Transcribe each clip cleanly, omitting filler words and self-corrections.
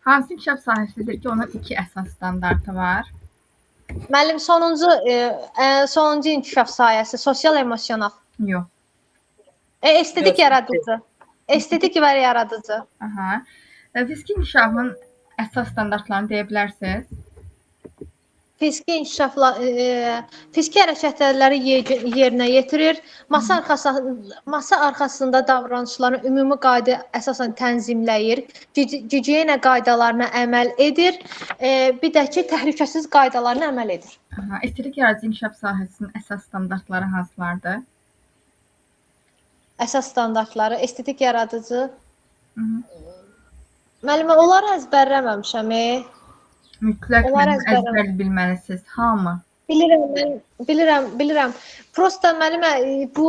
Hansı inkişaf sahəsidir ki, onun iki əsas standartı var? Müəllim, sonuncu inkişaf sahəsi sosial emosional. Yox. Estetik yaradıcı. Estetik və yaradıcı. Aha. Fiziki inkişafın əsas standartlarını deyə bilərsiniz? Fiziki hərəkətləri yerinə yetirir. Masa arxasında davranışların ümumi qayda əsasən tənzimləyir. Gigiyena qaydalarına əməl edir. Bir də ki, təhlükəsiz qaydalarına əməl edir. Aha. Estetik yaradıcı inkişaf sahəsinin əsas standartları hansılardır? Əsas standartları estetik yaradıcı. Müəllimə, onları əzbərləməmişəm. Mütləq əzbər bilməlisiniz. Hamı. Bilirəm. Prosta müəllimə bu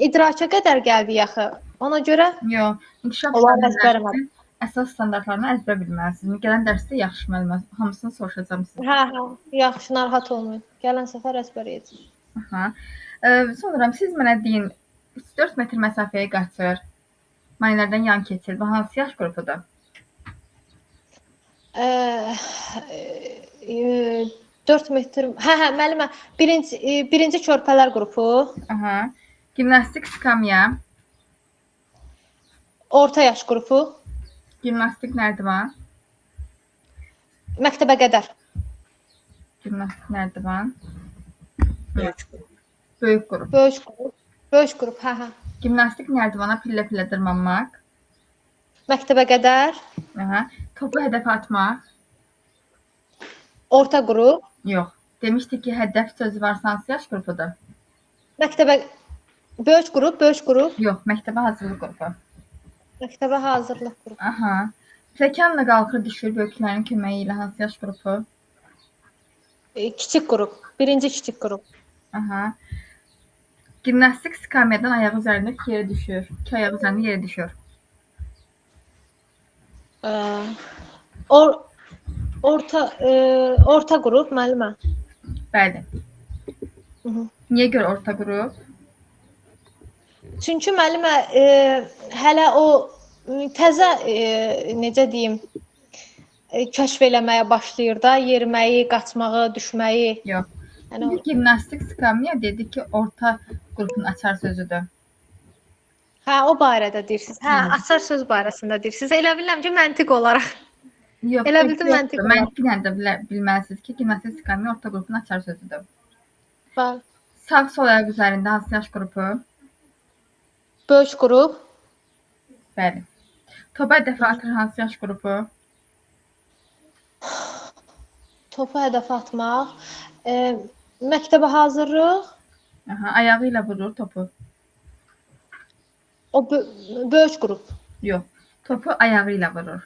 idraka qədər gəldi yaxı. Ona görə yox, inkişaf sahəsinin əsas standartlarını əzbər bilməlisiniz. Gələn dərsdə yaxşı müəllimə, hamısını soruşacağam sizə. Hə, yaxşı, narahat olmayın. Gələn səfər əzbərləyəcəm. Aha. Sonra siz mənə deyin, 4 metr məsafəyə qaçır, maneələrdən yan keçir. Bu hansı yaş qrupudur? 4 metr. Hə, müəllimə, birinci körpələr qrupu. Aha. Gimnastik skamya. Orta yaş qrupu. Gimnastik nərdivan. Məktəbə qədər. Gimnastik nərdivan. Böyük qrup, hə. Gimnastik nərdivana pillə-pillə dırmanmaq. Məktəbə qədər. Aha. Toplu hədəf atmaq. Orta qrup. Yox. Demişdik ki, hədəf sözü varsa hansı yaş qrupudur? Böyük qrup. Yox, məktəbə hazırlıq qrupu. Məktəbə hazırlıq qrupu. Aha. Pləkanla qalxır düşür böyüklərin köməyi ilə hansı yaş qrupu? Kiçik qrup. Birinci kiçik qrup. Aha. Gimnastik skamyadan ayağı üzərində yerə düşür. İki ayağı üzərində yerə düşür. Orta qrup, müəllimə. Bəli. Niyə görə orta qrup? Çünki müəllimə hələ o təzə necə deyim, kəşf eləməyə başlayır da, yeriməyi, qaçmağı, düşməyi. Yox. Gimnastik skamya dedi ki, orta qrupun açar sözüdür. Hə, o barədə deyirsiniz. Hə, açar söz barəsində deyirsiniz. Elə bilirəm ki, məntiq olaraq. Yox, elə bildim məntiq olaraq. Məntiqlə də bilməlisiniz ki, gimnastik skamya orta qrupun açar sözüdür. Bəli. Sağ-sol ayaq üzərində hansı yaş qrupu? Böyük qrup. Bəli. Topa hədəf atır hansı yaş qrupu? Topa hədəf atmaq. Məktəbə hazırlıq. Aha, ayağı ilə vurur topu. O böyük qrup. Yox, topu ayağı ilə vurur.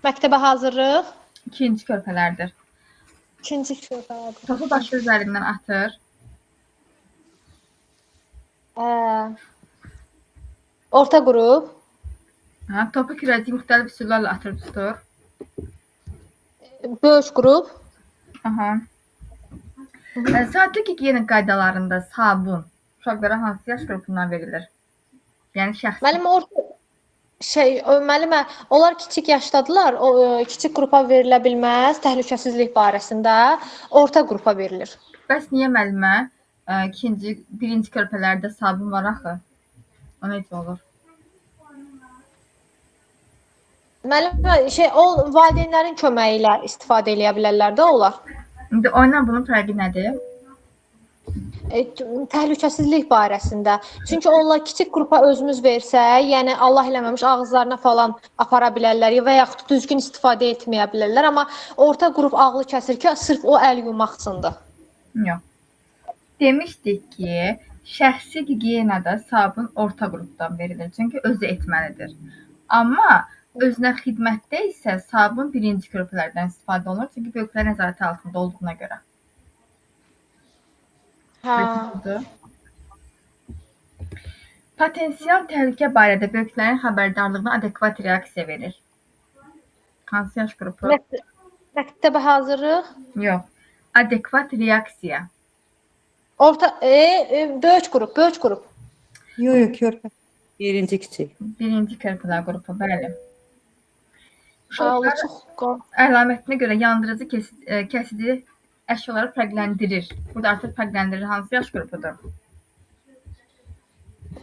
Məktəbə hazırlıq. İkinci körpələrdir. İkinci körpələrdir. Topu başı üzərindən atır. Orta qrup. Ha, topu kürəciyi müxtəlif üsullarla atır tutur. Böyük qrup. Aha. Sağlık gigiyena qaydalarında sabun uşaqlara hansı yaş qrupundan verilir? Yəni şəxsi. Müəllimə, onlar kiçik yaşdadılar. O kiçik qrupa verilə bilməz təhlükəsizlik barəsində. Orta qrupa verilir. Bəs niyə müəllimə birinci körpələrdə sabun var axı? O necə olur? Müəllimə, o valideynlərin köməyi ilə istifadə edə bilərlər də onlar. İndi onunla bunun fərqi nədir? Təhlükəsizlik barəsində. Çünki onlar kiçik qrupa özümüz versək, yəni Allah eləməmiş ağızlarına falan apara bilərlər və yaxud düzgün istifadə etməyə bilərlər. Amma orta qrup ağlı kəsir ki, sırf o əl yumaq üçündür. Yox. Demişdik ki, şəxsi gigiyenada sabun orta qrupdan verilir. Çünki özü etməlidir. Amma özünə xidmətdə isə sabun birinci körpələrdən istifadə olunur. Çünki böyüklər nəzarəti altında olduğuna görə. Potensial təhlükə barədə böyüklərin xəbərdarlığına adekvat reaksiya verir. Hansı yaş qrupu? Məktəbə hazırlıq? Yox. Adekvat reaksiya. Böyük qrup. Yox, körpə. Birinci kiçik. Birinci körpələr qrupu, bəli. O çox Əlamətinə görə yandırıcı kəsici əşyaları fərqləndirir. Burada artıq fərqləndirir hansı yaş qrupudur?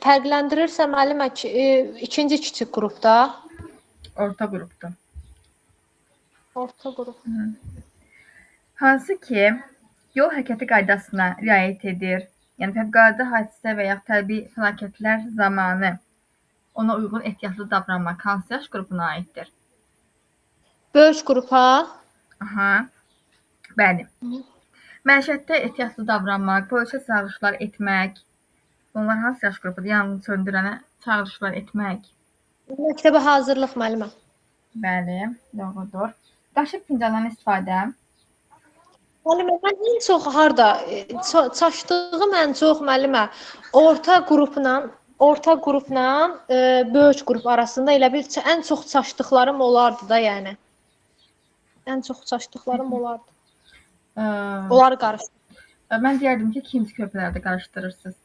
fərqləndirirsə müəllimə ki, ikinci kiçik qrupda, Orta qrupdur. orta qrup. Hansı ki, yol hərəkəti qaydasına riayət edir. Yəni fövqəladə hadisə və ya təbii fəlakətlər zamanı ona uyğun ehtiyatlı davranmaq hansı yaş qrupuna aiddir? Böyük qrupa, Aha. Bəli. Məişətdə ehtiyatlı davranmaq, polisə çağırışlar etmək. Bunlar hansı yaş qrupudur? Yanğın söndürənə çağırışlar etmək. məktəbə hazırlıq müəllimə. Bəli, doğrudur. Qaşıq fincandan istifadə. Müəllimə, mən ən çox harda çaşdığım ən çox müəllimə orta qrupla böyük qrup arasında elə bil ən çox çaşdıqlarım olardı da, yəni. Ən çox çaşdıqlarım olardı. Onları qarışdırdım. Mən deyərdim ki, ikinci körpələrdə qarışdırırsınız.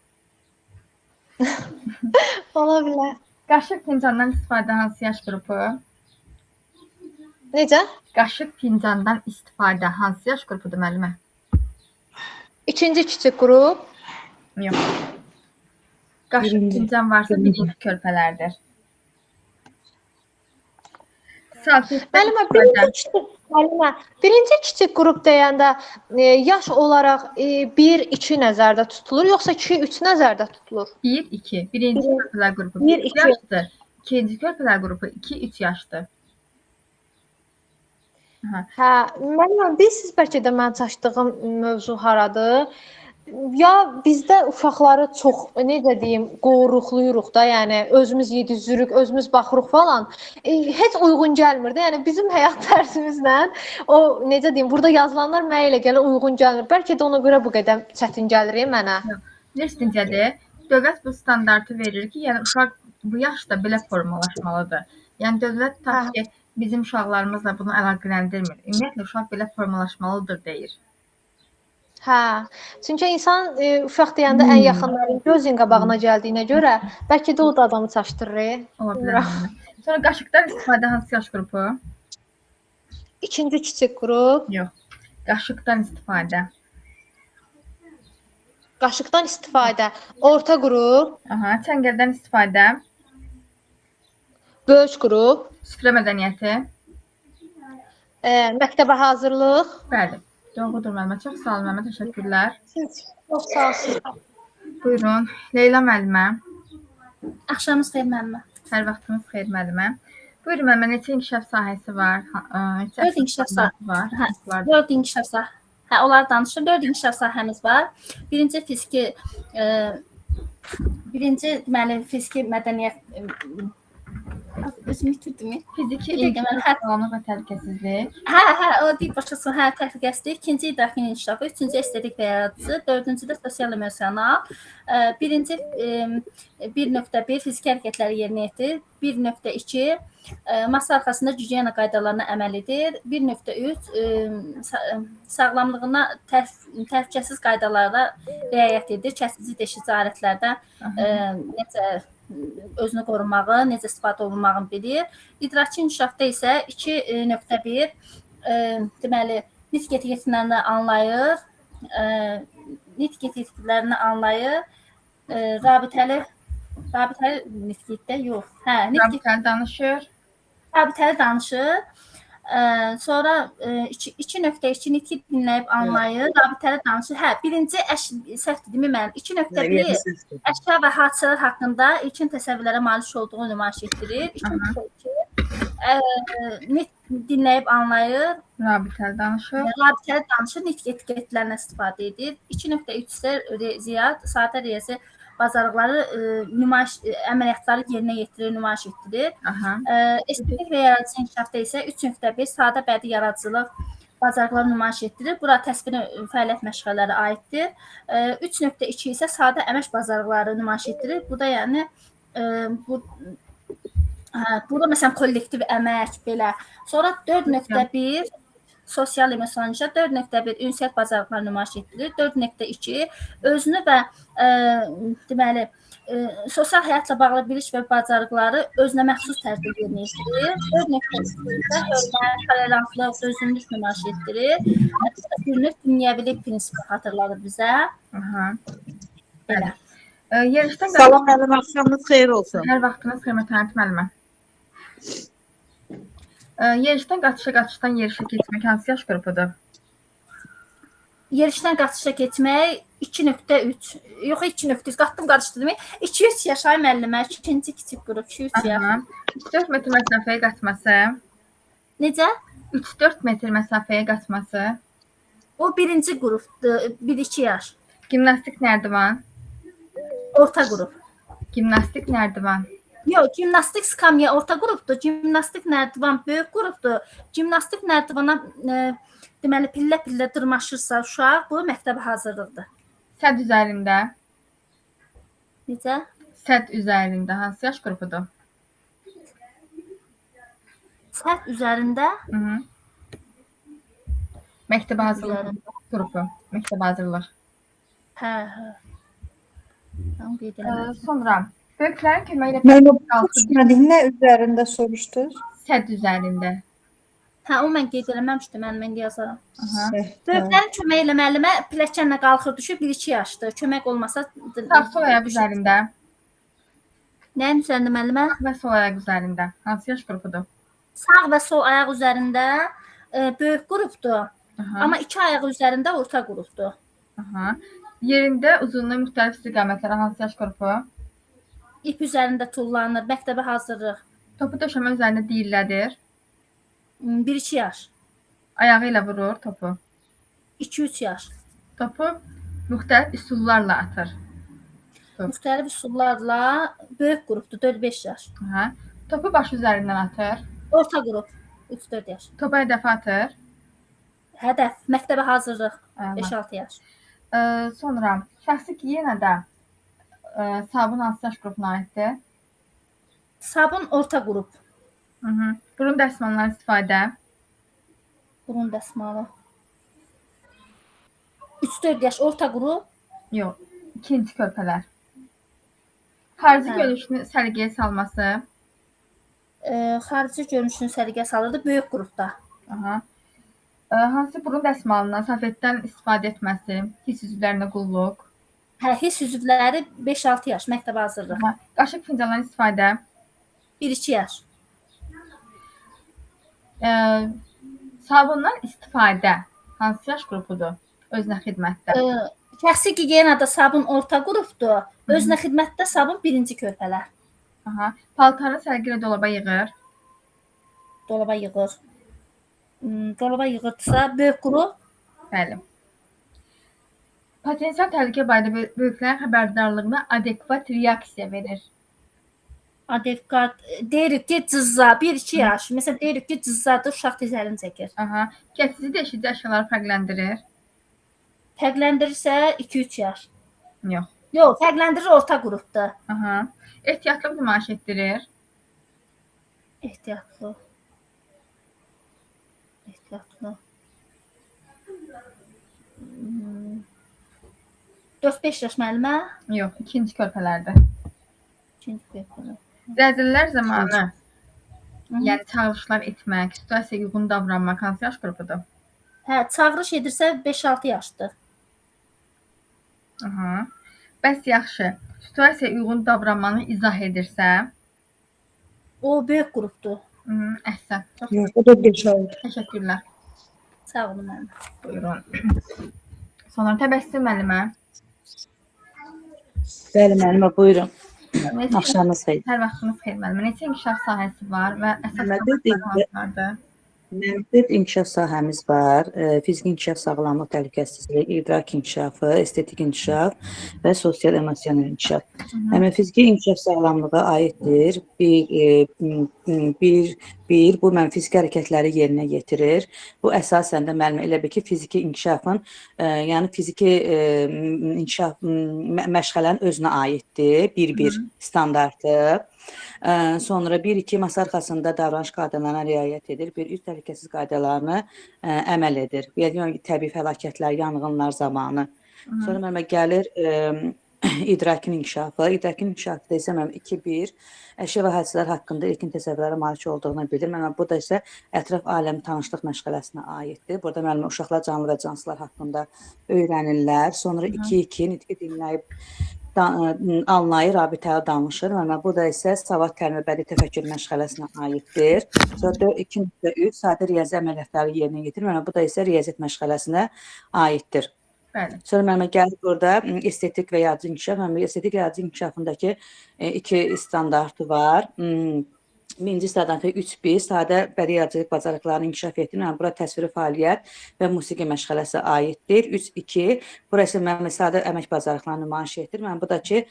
Ola bilər. Qaşıq fincandan istifadə hansı yaş qrupu? Necə? Qaşıq fincandan istifadə hansı yaş qrupudur müəllimə? İkinci kiçik qrup. Yox. Qaşıq fincan varsa birinci körpələrdir. Müəllimə, birinci kiçik qrup deyəndə yaş olaraq 1-2 nəzərdə tutulur, yoxsa 2-3 nəzərdə tutulur? 1-2. Birinci körpələr qrupu 1 yaşdır. İkinci körpələr qrupu 2-3 yaşdır. Hə, müəllimə, siz bəlkə də mən çaşdığım mövzu haradır? Ya bizdə uşaqları çox, necə deyim, qoruqluyuruq da, yəni özümüz yedizürük, özümüz baxırıq falan. Heç uyğun gəlmir də. Yəni bizim həyat tərzimizlə o necə deyim, burada yazılanlar mənə elə gəlir uyğun gəlmir. Bəlkə də ona görə bu qədər çətin gəlir mənə. Nəticədə dövlət bu standartı verir ki, yəni uşaq bu yaşda belə formalaşmalıdır. Yəni dövlət təbii ki, bizim uşaqlarımızla bunu əlaqələndirmir. Ümumiyyətlə uşaq belə formalaşmalıdır deyir. Hə, çünki insan uşaq deyəndə ən yaxınların gözün qabağına gəldiyinə görə bəlkə də o da adamı çaşdırır. Ola bilər. Sonra qaşıqdan istifadə hansı yaş qrupu? İkinci kiçik qrup. Yox. Qaşıqdan istifadə. Qaşıqdan istifadə. Orta qrup. Aha, çəngəldən istifadə. Böyük qrup. Süfrə mədəniyyəti. Məktəbə hazırlıq. Bəli. Doğrudur müəllimə. Çox sağ olun müəllimə. Təşəkkürlər. Çox sağ olun. Buyurun. Leyla müəllimə. Axşamınız xeyir müəllimə. Hər vaxtınız xeyir müəllimə. Buyurun müəllimə, neçə inkişaf sahəsi var? Neçə 4 inkişaf sahəsi var? Hə, 4 inkişaf sahəsi. Hə, onlar danışır. 4 inkişaf sahəmiz var. Birinci fiziki deməli fiziki mədəniyyət özümü itirdim. Fiziki sağlamlıq və təhlükəsizlik. Hə, o deyib başqası, hə, təhlükəsizlik. İkinci idarə inkişafı, üçüncü estetik və yaradıcı, dördüncü də sosial emosional. Birinci 1.1 fiziki hərəkətləri yerinə yetirir. 1.2 masa arxasında gigiyena qaydalarına əməl edir. 1.3 sağlamlığına təhlükəsiz qaydalara riayət edir. Kəsici deşici alətlərdə necə özünü qorumağı, necə istifadə olunmağını bilir. İdraki inkişafda isə 2.1 deməli nitq etiketlərini anlayır, rabitəli nitqdə yox. Hə, rabitəli danışır. Rabitəli danışır. Sonra 2.2 nitqi dinləyib anlayır, rabitəli danışır. Hə, birinci səhv dedim mən. 2.1 əşya və hadisələr haqqında ilkin təsəvvürlərə malik olduğunu nümayiş etdirir. 2.2 nitq dinləyib anlayır, rabitəli danışır. Rabitəli danışır, nitq etiketlərindən istifadə edir. 2.3 isə riyaziyyat, sadə riyazi bacarıqları əməliyyatları yerinə yetirir, nümayiş etdirir. Estetik və yaradıcı inkişafda isə 3.1 sadə bədii yaradıcılıq bacarıqları nümayiş etdirir. Bura təsviri fəaliyyət məşğələləri aiddir. 3.2 isə sadə əmək bacarıqları nümayiş etdirir. Bu da yəni burada məsələn kollektiv əmək belə. Sonra 4.1 sosial emosional inkişaf, 4.1 ünsiyyət bacarıqları nümayiş etdirir. 4.2 özünü və deməli sosial həyatla bağlı biliş və bacarıqları özünə məxsus tərzdə yerinə yetirir. 4.2 isə hörmət, tolerantlıq, dözümlülük nümayiş etdirir. Bu da bir növ dünyəvilik prinsipi xatırladır bizə. Aha. Belə. Yarışdan Salam müəllim, axşamınız xeyir olsun. Hər vaxtınız xeyir Mətənət müəllimə. Yarışdan qaçışa yarışa keçmək hansı yaş qrupudur? Yerişdən qaçışa keçmək 2.3. Yox 2.3. Qatdım qarışdırdım. 2-3 yaş ay müəllimə, ikinci kiçik qrup 2-3 yaş. Aha. 3-4 metr məsafəyə qaçması, Necə? 3-4 metr məsafəyə qaçması, O birinci qrupdur, 1-2 yaş. gimnastik nərdivan, Orta qrup. gimnastik nərdivan, Yox, gimnastik skamya orta qrupdur, gimnastik nərdivan böyük qrupdur. Gimnastik nərdivana deməli pillə-pillə dırmaşırsa uşaq, bu məktəbə hazırlıqdır. səd üzərində, Necə? səd üzərində hansı yaş qrupudur? Səth üzərində, Hı-hı. Məktəbə hazırlıq üzərində. qrupu, məktəbə hazırlıq. Hə. Tamam, qeyd elədim. Sonra böyüklərin köməyi ilə Müəllim, qalxır düşmədik, nə üzərində soruşdunuz? səd üzərində. Hə, o mən qeyd eləməmişdim, mən indi yazaram. Aha. Böyüklərin köməyi ilə müəllimə pilləkənlə qalxır düşür, 1-2 yaşdır. Kömək olmasa Sağ sol ayaq üzərində Nəyin üzərində müəllimə? və sol ayaq üzərində hansı yaş qrupudur? Sağ və sol ayaq üzərində böyük qrupdur. Aha. Amma 2 ayaq üzərində orta qrupdur. Aha. Yerində uzunluğu müxtəlif istiqamətlərə hansı yaş qrupu? İp üzərində tullanır, məktəbə hazırlıq. Topu döşəmə üzərində diyirlədir. 1-2 yaş, Ayağı ilə vurur topu. 2-3 yaş. Topu müxtəlif üsullarla atır. Müxtəlif üsullarla böyük qrupdur, 4-5 yaş. Aha. Topu başı üzərindən atır. Orta qrup, 3-4 yaş. Topa hədəfə atır. Hədəf, məktəbə hazırlıq, Aha. 5-6 yaş. Sonra şəxsi gigiyenada sabun hansı yaş qrupuna aiddir? Sabun orta qrup, Hı-hı. Burun dəsmalından istifadə. burun dəsmalı. 3-4 yaş orta qrup, Yox. İkinci körpələr. Xarici Hə. görünüşünü səliqəyə salması. xarici görünüşünü səliqəyə salırdı böyük qrupda. Aha. Hansı burun dəsmalından, safetdən istifadə etməsi, hiss üzvlərinə qulluq. Hə, hiss üzvləri 5-6 yaş, məktəbə hazırlıq. Aha. Qaşıq fincandan istifadə. 1-2 yaş. Sabundan istifadə hansı yaş qrupudur? Özünə xidmətdə. Şəxsi gigiyenada sabun orta qrupdur. Özünə xidmətdə sabun birinci körpələr. Aha. Paltarı səliqə ilə dolaba yığır. Dolaba yığır. Dolaba yığırdısa böyük qrup, Bəli. Potensial təhlükə barədə böyüklərin xəbərdarlığına adekvat reaksiya verir. adekvat, deyirik ki cızza, 1-2 yaş. Məsələn, deyirik ki cızzadır, uşaq tez əlini çəkir. Aha. Kəsici deşici əşyaları fərqləndirir. Fərqləndirirsə 2-3 yaş. Yox. Yox, fərqləndirir orta qrupda. Aha. Ehtiyatlıq nümayiş etdirir. Ehtiyatlı. Ehtiyatlı. 4-5 yaş müəllimə. Yox, ikinci körpələrdə. İkinci körpələr. Zəlzələlər zamanı, Hı. yəni çağırışlar etmək, situasiyaya uyğun davranmaq hansı yaş qrupudur? Hə, çağırış edirsə 5-6 yaşdır. Aha. Bəs yaxşı. Situasiyaya uyğun davranmanı izah edirsə, O böyük qrupdur. əhsən. Çox Yox, o da 5 ay. təşəkkürlər. Sağ olun müəllim. Buyurun. Sonra təbəssüm müəllimə. Bəli müəllimə, buyurun. Neçə- Axşamınız xeyir. Hər vaxtınız xeyir müəllimə. Neçə inkişaf sahəsi var və əsas Məndə sahələr hansılardır? Məndə inkişaf sahəmiz var. Fiziki inkişaf, sağlamlıq təhlükəsizliyi, idrak inkişafı, estetik inkişaf və sosial emosional inkişaf. Həmin fiziki inkişaf sağlamlığa aiddir. Bir, bu mən fiziki hərəkətləri yerinə yetirir. Bu əsasən də müəllimə elə bil ki, fiziki inkişafın, yəni fiziki inkişaf məşğələnin özünə aiddir. 1-1 standartı. Sonra 1-2 masa arxasında davranış qaydalarına riayət edir. 1-3 təhlükəsizlik qaydalarını əməl edir. Yəni təbii fəlakətlər, yanğınlar zamanı. Sonra müəllimə gəlir İdrakin inkişafı. İdrakin inkişafı da isə mənim 2-1 əşya və hadisələr haqqında ilkin təsəvvürlərə malik olduğunu bilir. Mənim bu da isə ətraf aləmi tanışlıq məşğələsinə aiddir. Burada müəllim uşaqlar canlı və cansılar haqqında öyrənirlər. Sonra 2-2 nitqi dinləyib anlayır, rabitəli danışır. Mənim bu da isə savad, təlim və bədii təfəkkür məşğələsinə aiddir. Sonra 2.3 sadə riyazi əməliyyatları yerinə yetirir. Mənim bu da isə riyaziyyat məşğələsinə aiddir. Bəli. Sonra mənimə gəlir burada estetik və yaradıcı inkişaf. Mənim estetik və yaradıcı inkişafındakı iki standartı var. Birinci standartı 3-1 sadə bədii yaradıcılıq bacarıqlarını inkişaf etdirir. Yəni bura təsviri fəaliyyət və musiqi məşğələsi aiddir. 3-2 burası mənim sadə əmək bacarıqlarını nümayiş etdirir. Mənim bu da ki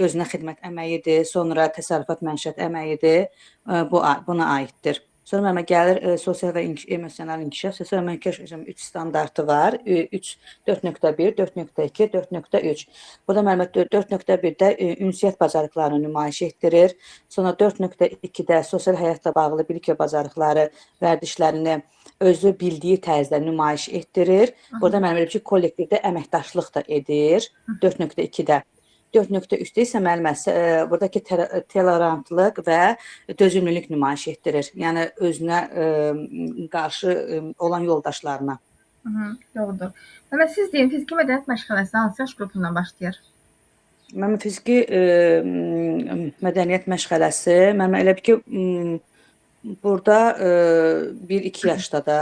özünə xidmət əməyidir, sonra təsərrüfat məişət əməyidir. Buna aiddir. Sonra mənimə gəlir sosial və emosional inkişaf. Sosial və inkişaf 3 standartı var. 4.1, 4.2, 4.3. Burada mənimə 4.1-də ünsiyyət bacarıqlarını nümayiş etdirir. Sonra 4.2-də sosial həyatla bağlı bilik və bacarıqları vərdişlərini özü bildiyi tərzdə nümayiş etdirir. Burada mənim elə ki, kollektivdə əməkdaşlıq da edir. 4.2-də. 4.3-də isə müəllimə buradakı tolerantlıq və dözümlülük nümayiş etdirir. Yəni özünə qarşı olan yoldaşlarına. Doğrudur. Mənim siz deyin, fiziki mədəniyyət məşğələsi hansı yaş qrupundan başlayır? Mənim fiziki mədəniyyət məşğələsi mənim elə bir ki burada 1-2 yaşda da.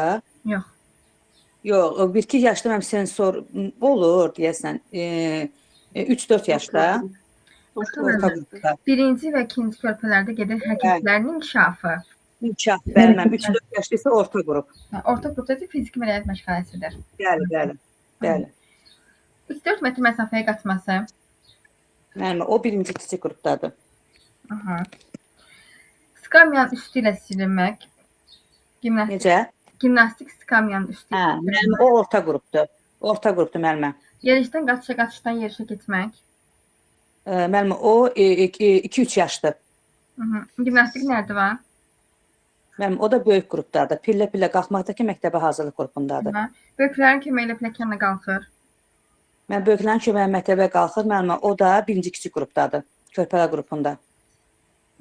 Yox. Yox, 1-2 yaşda mənim sensor olur deyəsən. 3-4 yaşda. Orta qrupda. Birinci və ikinci körpələrdə gedən hərəkətlərin inkişafı. İnkişaf, bəli, mənim 3-4 yaşda isə orta qrup. Orta qrupda isə fiziki mədəniyyət məşğələsidir. Bəli. 3-4 metr məsafəyə qaçması. Mənim o birinci kiçik qrupdadır. Skamyanın üstü ilə silinmək. Necə? Gimnastik skamyanın üstü. Mənim o orta qrupdur. Orta qrupdur müəllimə. Yerişdən qaçışa, qaçışdan yerişə getmək. Müəllimə o 2-3 yaşdır. Gimnastik nədə var? Müəllimə o da böyük qrupdadır. Pillə-pillə qalxmaqdakı məktəbə hazırlıq qrupundadır. Böyüklərin köməyi ilə pilləkənlə qalxır. Mən böyüklərin köməyi məktəbə qalxır. Müəllimə o da birinci kiçik qrupdadır. Körpələr qrupunda.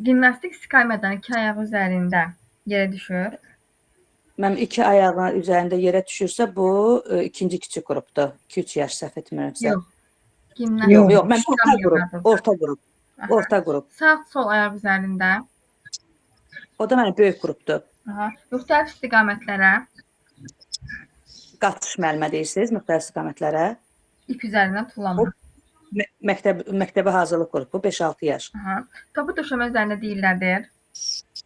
Gimnastik skamyadan 2 ayağı üzərində yerə düşür. Mənim 2 ayağın üzərində yerə düşürsə, bu ikinci kiçik qrupdur. 2-3 yaş səhv etmirəmsə. Yox. Yox, mən orta qrup. Orta qrup. Sağ, sol ayaq üzərində. O da mənim böyük qrupdur. Müxtəlif istiqamətlərə. Qaçış müəllimə deyirsiniz, müxtəlif istiqamətlərə. İp üzərindən tullanma. Məktəbə hazırlıq qrupu 5-6 yaş. Topu döşəmə üzərində deyirlərdir.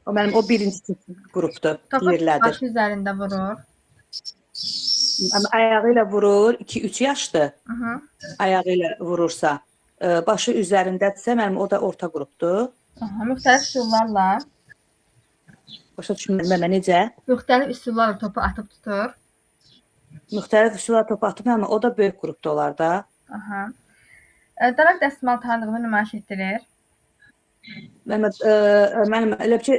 O mənim o birinci qrupdur, deyirlərdir. Topu başı üzərində vurur. Ayağı ilə vurur, 2-3 yaşdır. Ayağı ilə vurursa. Başı üzərindədirsə, mənim o da orta qrupdur. Müxtəlif üsullarla. Başa düşmürəm mən necə? Müxtəlif üsullarla topu atıb tutur. Müxtəlif üsullarla topu atıb, mənim o da böyük qrupda olar da. Daraq dəsmal tanıdığını nümayiş etdirir. Mənim elə ki,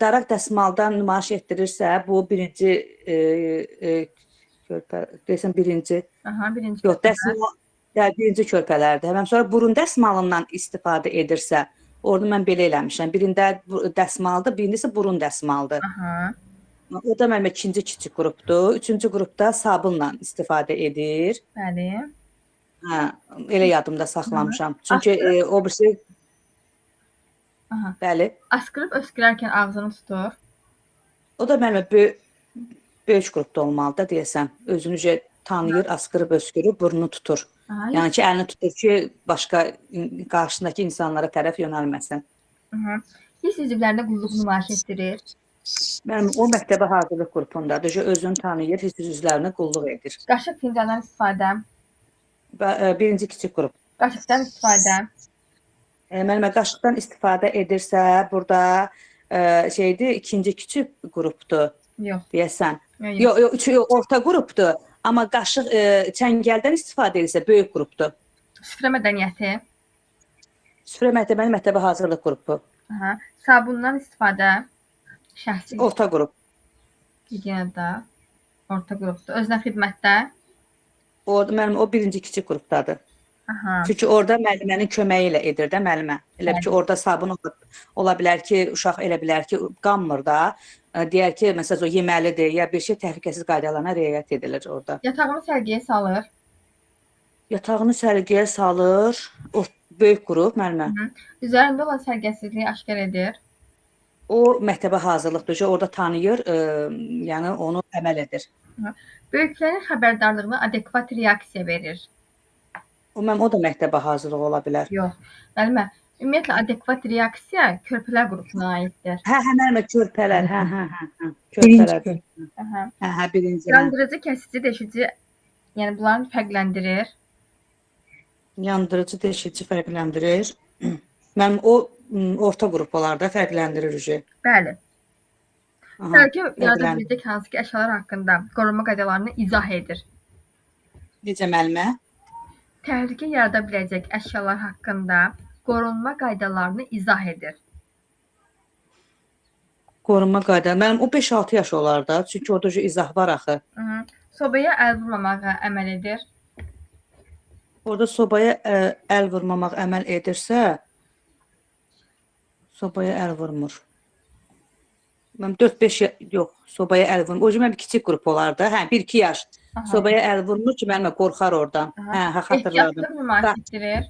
daraq dəsmaldan nümayiş etdirirsə, bu birinci körpə, deyəsən birinci. Birinci. Yox, dəsmal, birinci körpələrdir. Həmən sonra burun dəsmalından istifadə edirsə, orada mən belə eləmişəm. Birində dəsmaldır, birində isə burun dəsmaldır. O da mənim ikinci kiçik qrupdur. Üçüncü qrupda sabunla istifadə edir. Bəli. Elə yadımda saxlamışam. Çünki o birisi bəli. Asqırıb öskürərkən ağzını tutur. O da mənim böyük qrupda olmalıdır deyəsən. Özünü tanıyır, asqırıb öskürür, burnunu tutur. Yəni ki, əlini tutur ki, başqa qarşısındakı insanlara tərəf yönəlməsin. Hiss üzvlərində qulluq nümayiş etdirir. Mənim o məktəbə hazırlıq qrupundadır. Özünü tanıyır, hiss üzvlərinə qulluq edir. Qaşıq fincandan istifadə. Birinci kiçik qrup. Qaşıqdan istifadə. Mənim qaşıqdan istifadə edirsə, burada şeydir, ikinci kiçik qrupdur. Yox. Deyəsən. Yox, orta qrupdur. Amma qaşıq çəngəldən istifadə edirsə, böyük qrupdur. Süfrə mədəniyyəti. Süfrə mədəniyyəti məktəbə hazırlıq qrupu. Sabundan istifadə. Şəxsi. Orta qrup. Gigiyenada. Orta qrupdur. Özünə xidmətdə. Mənim o birinci kiçik qrupdadır. Aha. Çünki orada müəllimənin köməyi ilə edir də müəllimə. Elə bil ki, Bəli. orada sabun ola bilər ki, uşaq elə bilər ki, qanmır da. Deyər ki, məsələn, o yeməlidir, ya bir şey təhlükəsizlik qaydalarına riayət edilir orada. Yatağını sərgiyə salır. Yatağını səliqəyə salır. O böyük qrup müəllimə. Hı. Üzərində olan səliqəsizliyi aşkar edir. O məktəbə hazırlıqdır. Orada tanıyır, yəni onu əməl edir. Böyüklərin xəbərdarlığına adekvat reaksiya verir. O da məktəbə hazırlıq ola bilər. Yox. Müəllimə, ümumiyyətlə adekvat reaksiya körpələr qrupuna aiddir. Hə, müəllimə, körpələr. Hə. Körpələr. Aha. Hə, birinci. Yandırıcı, kəsici, deşici, yəni bunları fərqləndirir. Yandırıcı, deşici fərqləndirir. Mənim o orta qruplarda fərqləndirir. Bəli. Aha, Sərgi yarada fərqləndirir. biləcək hansı ki əşyalar haqqında qorunma qaydalarını izah edir. Necə müəllimə? Təhlükə yarada biləcək əşyalar haqqında qorunma qaydalarını izah edir. Qorunma qaydaları. Mənim o 5-6 yaş olar da. Çünki orada izah var axı. Hı. Sobaya əl vurmamağa əməl edir. Orada sobaya əl vurmamaq əməl edirsə, sobaya əl vurmur. Mən 4-5 yox, sobaya əl vurmur. O cümlə kiçik qrup olar da. Hə, 1-2 yaş. Aha. Sobaya əl vurmur ki, müəllimə qorxar oradan. Aha. Hə, xatırladım. Ehtiyatlıq nümayiş etdirir.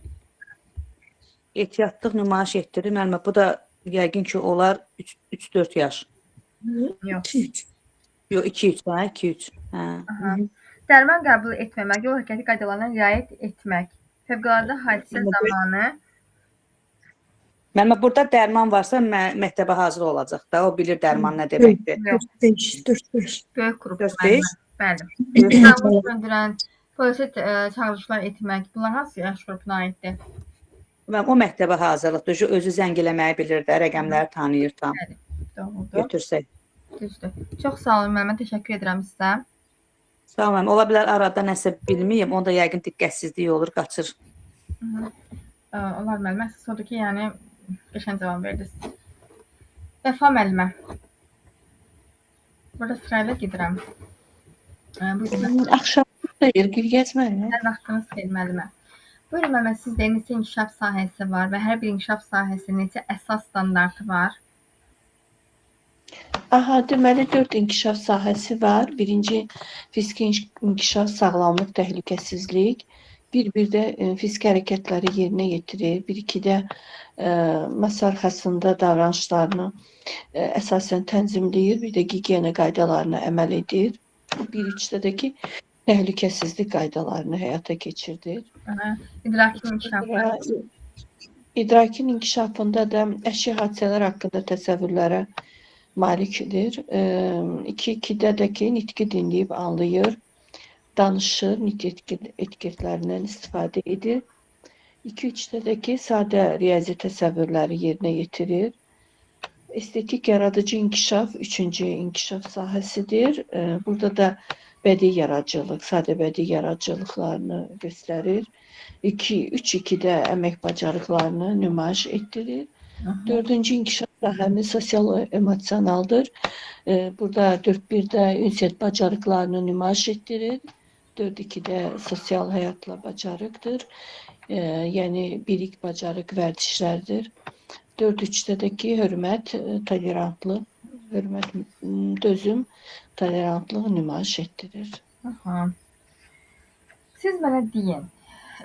Ehtiyatlıq nümayiş etdirir. Müəllimə, bu da yəqin ki, olar 3-4 yaş. Yox. 2-3. Yox, 2-3 hə, 2-3. Hə. Aha. Dərman qəbul etməmək, yol hərəkəti qaydalarına riayət etmək. Fövqəladə hadisə zamanı Müəllimə, burada dərman varsa məktəbə hazır olacaq da. O bilir dərman nə deməkdir. yox, 4-5. böyük qrup 4-5. Bəli. Yanğın söndürən, polisə çağırışlar etmək, bunlar hansı yaş qrupuna aiddir? Və o məktəbə hazırlıqdır. Özü zəng eləməyi bilir də, rəqəmləri tanıyır tam. Doğrudur. Götürsək. Düzdür. Çox sağ olun müəllimə, təşəkkür edirəm sizə. Sağ olun. Ola bilər arada nəsə bilməyim, onda yəqin diqqətsizlik olur, qaçır. Olar müəllimə, siz odur ki, yəni qəşəng cavab verdiniz. Vəfa müəllimə. Burada sırayla gedirəm. Buyurun. Axşam xeyir, Gülgəz müəllimə. Sizin vaxtınız xeyir müəllimə. Buyurun müəllimə, sizdə neçə inkişaf sahəsi var və hər bir inkişaf sahəsi neçə əsas standartı var? Aha, deməli 4 inkişaf sahəsi var. Birinci fiziki inkişaf, sağlamlıq, təhlükəsizlik. Bir də fiziki hərəkətləri yerinə yetirir. Bir-iki-də masa arxasında davranışlarını əsasən tənzimləyir. Bir də gigiyena qaydalarına əməl edir. Bir-üçdə də ki, təhlükəsizlik qaydalarını həyata keçirdir. İdraki inkişafı. İdrakin inkişafında da əşya hadisələr haqqında təsəvvürlərə malikdir. 2-2-də də ki, nitqi dinləyib anlayır, danışır, nitq etiketlərindən istifadə edir. 2-3-də də ki, sadə riyazi təsəvvürləri yerinə yetirir. Estetik yaradıcı inkişaf 3-cü inkişaf sahəsidir. Burada da bədii yaradıcılıq, sadə bədii yaradıcılıqlarını göstərir. 3-2-də əmək bacarıqlarını nümayiş etdirir. 4-cü inkişaf sahəmiz sosial-emosionaldır. Burada 4-1-də ünsiyyət bacarıqlarını nümayiş etdirir. 4-2-də sosial həyatla bacarıqdır. Yəni bilik bacarıq vərdişlərdir. 4-3-də də ki, hörmət, tolerantlıq, hörmət, dözüm, tolerantlıq nümayiş etdirir. Siz mənə deyin,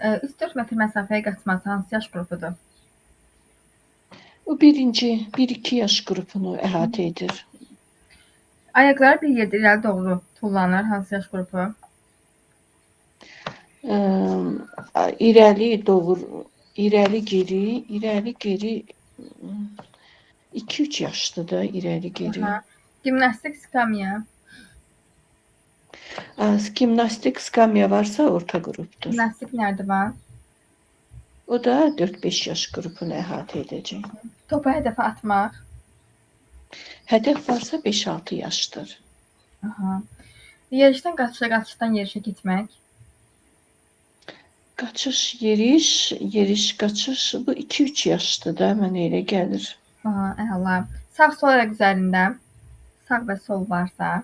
3-4 metr məsafəyə qaçması hansı yaş qrupudur? O birinci, 1-2 yaş qrupunu əhatə edir. Ayaqları bir yerdə irəli doğru tullanır, hansı yaş qrupu? İrəli geri 2-3 yaşdır da irəli geri. Gimnastik skamya. Gimnastik skamya varsa orta qrupdur. Gimnastik nərdivan. O da 4-5 yaş qrupunu əhatə edəcək. Topa hədəfə atmaq. Hədəf varsa 5-6 yaşdır. Yerişdən qaçışa, qaçışdan yerişə getmək. Qaçış, qaçış bu 2-3 yaşdır da mənə elə gəlir. Əla. Sağ-sol ayaq üzərində sağ və sol varsa.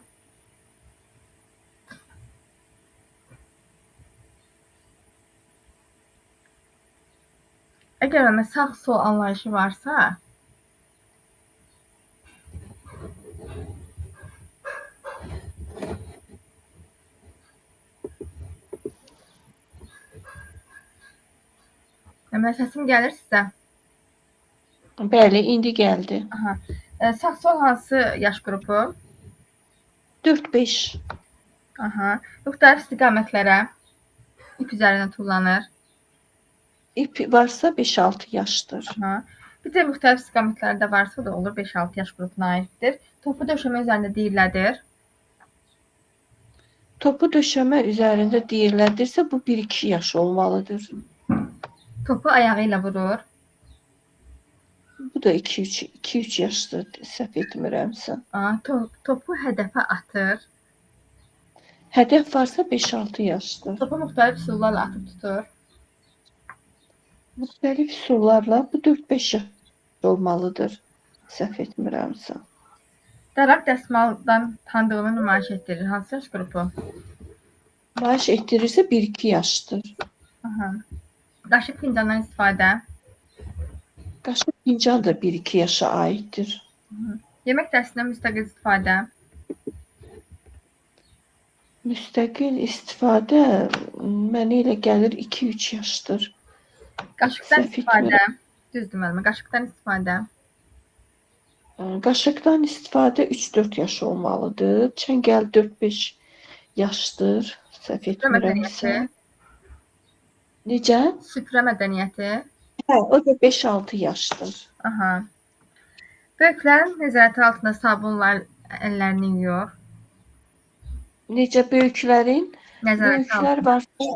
Əgər ona sağ-sol anlayışı varsa, mənim səsim gəlir sizə. Bəli, indi gəldi. Aha. Sağ-sol hansı yaş qrupu? 4-5. Aha. Müxtəlif istiqamətlərə ip üzərində tullanır. İp varsa 5-6 yaşdır. Aha. Bir də müxtəlif istiqamətlərdə varsa o da olur 5-6 yaş qrupuna aiddir. Topu döşəmə üzərində diyirlədir. Topu döşəmə üzərində diyirlədirsə bu 1-2 yaş olmalıdır. Topu ayağı ilə vurur. Bu da 2-3 yaşdır, səhv etmirəmsə. Aha. Topu hədəfə atır. Hədəf varsa 5-6 yaşdır. Topu müxtəlif üsullarla atıb tutur. Müxtəlif üsullarla bu 4-5 yaş olmalıdır, səhv etmirəmsə. Daraq dəsmaldan tanıdığını nümayiş etdirir. Hansı yaş qrupu? Nümayiş etdirirsə 1-2 yaşdır. Aha. Qaşıq fincandan istifadə. Qaşıq fincan da 1-2 yaşa aiddir. Yemək dərsindən müstəqil istifadə. Müstəqil istifadə mənə elə gəlir 2-3 yaşdır. Qaşıqdan Səhv istifadə. Düzdür müəllimə. Qaşıqdan istifadə. Qaşıqdan istifadə 3-4 yaş olmalıdır. Çəngəl 4-5 yaşdır, səhv etmirəmsə. Necə? Süfrə mədəniyyəti. Hə, o da 5-6 yaşdır. Aha. Böyüklərin nəzarəti altında sabunlar əllərini yuyur. Necə böyüklərin? Nəzarəti Böyüklər altında. varsa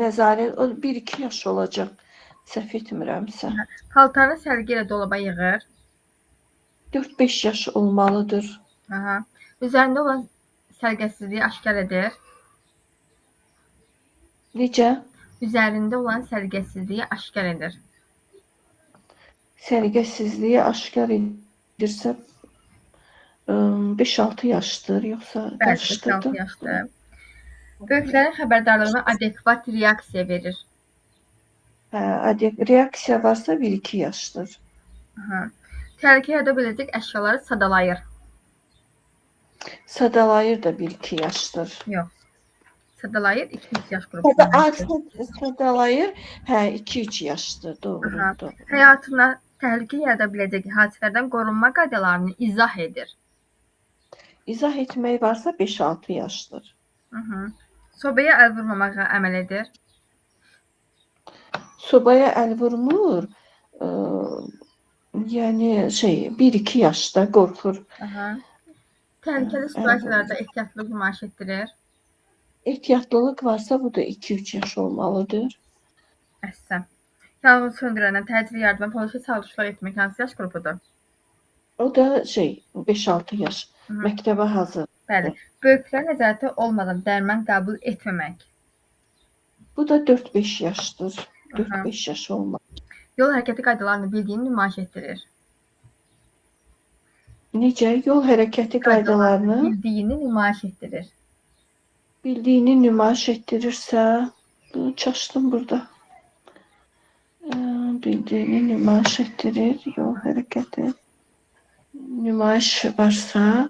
nəzarət o 1-2 yaş olacaq. Səhv etmirəmsə. Paltarını sərgi ilə dolaba yığır. 4-5 yaş olmalıdır. Aha. Üzərində olan sərgəsizliyi aşkar edir. Necə? Üzərində olan sərgəsizliyi aşkar edir. Səliqəsizliyi aşkar edirsə 5-6 yaşdır, yoxsa Bəli, qarışdırdım? 5-6 yaşdır. Böyüklərin xəbərdarlığına adekvat reaksiya verir. Hə, reaksiya varsa 1-2 yaşdır. Aha. Təhlükə yarada biləcək əşyaları sadalayır. Sadalayır da 1-2 yaşdır. Yox. Sadalayır 2-3 yaş qrupunda. Sadalayır, hə 2-3 yaşdır, doğru, Aha. doğru. Həyatına təhlükə yarada biləcək hadisələrdən qorunma qaydalarını izah edir. İzah etmək varsa 5-6 yaşdır. Aha. Sobaya əl vurmamağa əməl edir. Sobaya əl vurmur, yəni 1-2 yaşda qorxur. Aha. Təhlükəli situasiyalarda ehtiyatlılıq nümayiş etdirir. Ehtiyatlılıq varsa bu da 2-3 yaş olmalıdır. Əhsən. Yanğın söndürəndən təcili yardıma polisi çağırışlar etmək hansı yaş qrupudur? O da 5-6 yaş. Hı. Məktəbə hazır. Bəli. Böyüklər nəzarəti olmadan dərman qəbul etməmək. Bu da 4-5 yaşdır. Aha. 4-5 yaş olmalı. Yol hərəkəti qaydalarını bildiyini nümayiş etdirir. Necə? Yol hərəkəti qaydalarını Bildiyini nümayiş etdirir. bildiyini nümayiş etdirirsə, çaşdım burada. Bildiyini nümayiş etdirir, yol hərəkəti. Nümayiş varsa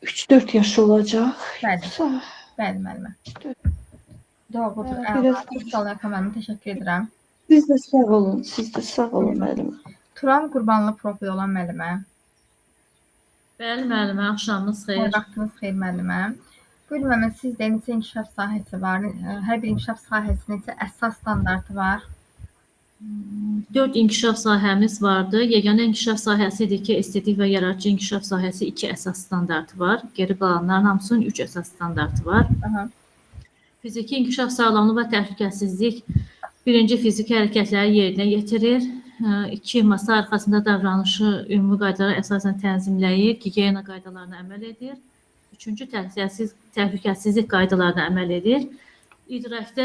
3-4 yaş olacaq. Bəli. Yoxsa Bəli, müəllimə. Doğrudur. Biraz- Sual müəllimə təşəkkür edirəm. siz də sağ olun, siz də sağ olun müəllim. Turan Qurbanlı profil olan müəllimə. Bəli, müəllimə, axşamınız xeyir. Vaxtınız xeyir müəllimə. Buyurun müəllimə, sizdə neçə inkişaf sahəsi var? Hər bir inkişaf sahəsinin neçə əsas standartı var? 4 inkişaf sahəmiz vardı. Yeganə inkişaf sahəsi idi ki, estetik və yaradıcı inkişaf sahəsi 2 əsas standartı var. Geri qalanların hamısının 3 əsas standartı var. Aha. Fiziki inkişaf sağlamlıq və təhlükəsizlik birinci fiziki hərəkətləri yerinə yetirir. 2 masa arxasında davranışı ümumi qaydalara əsasən tənzimləyir, gigiyena qaydalarına əməl edir. 3-cü təhlükəsizlik qaydalarına əməl edir. İdraqda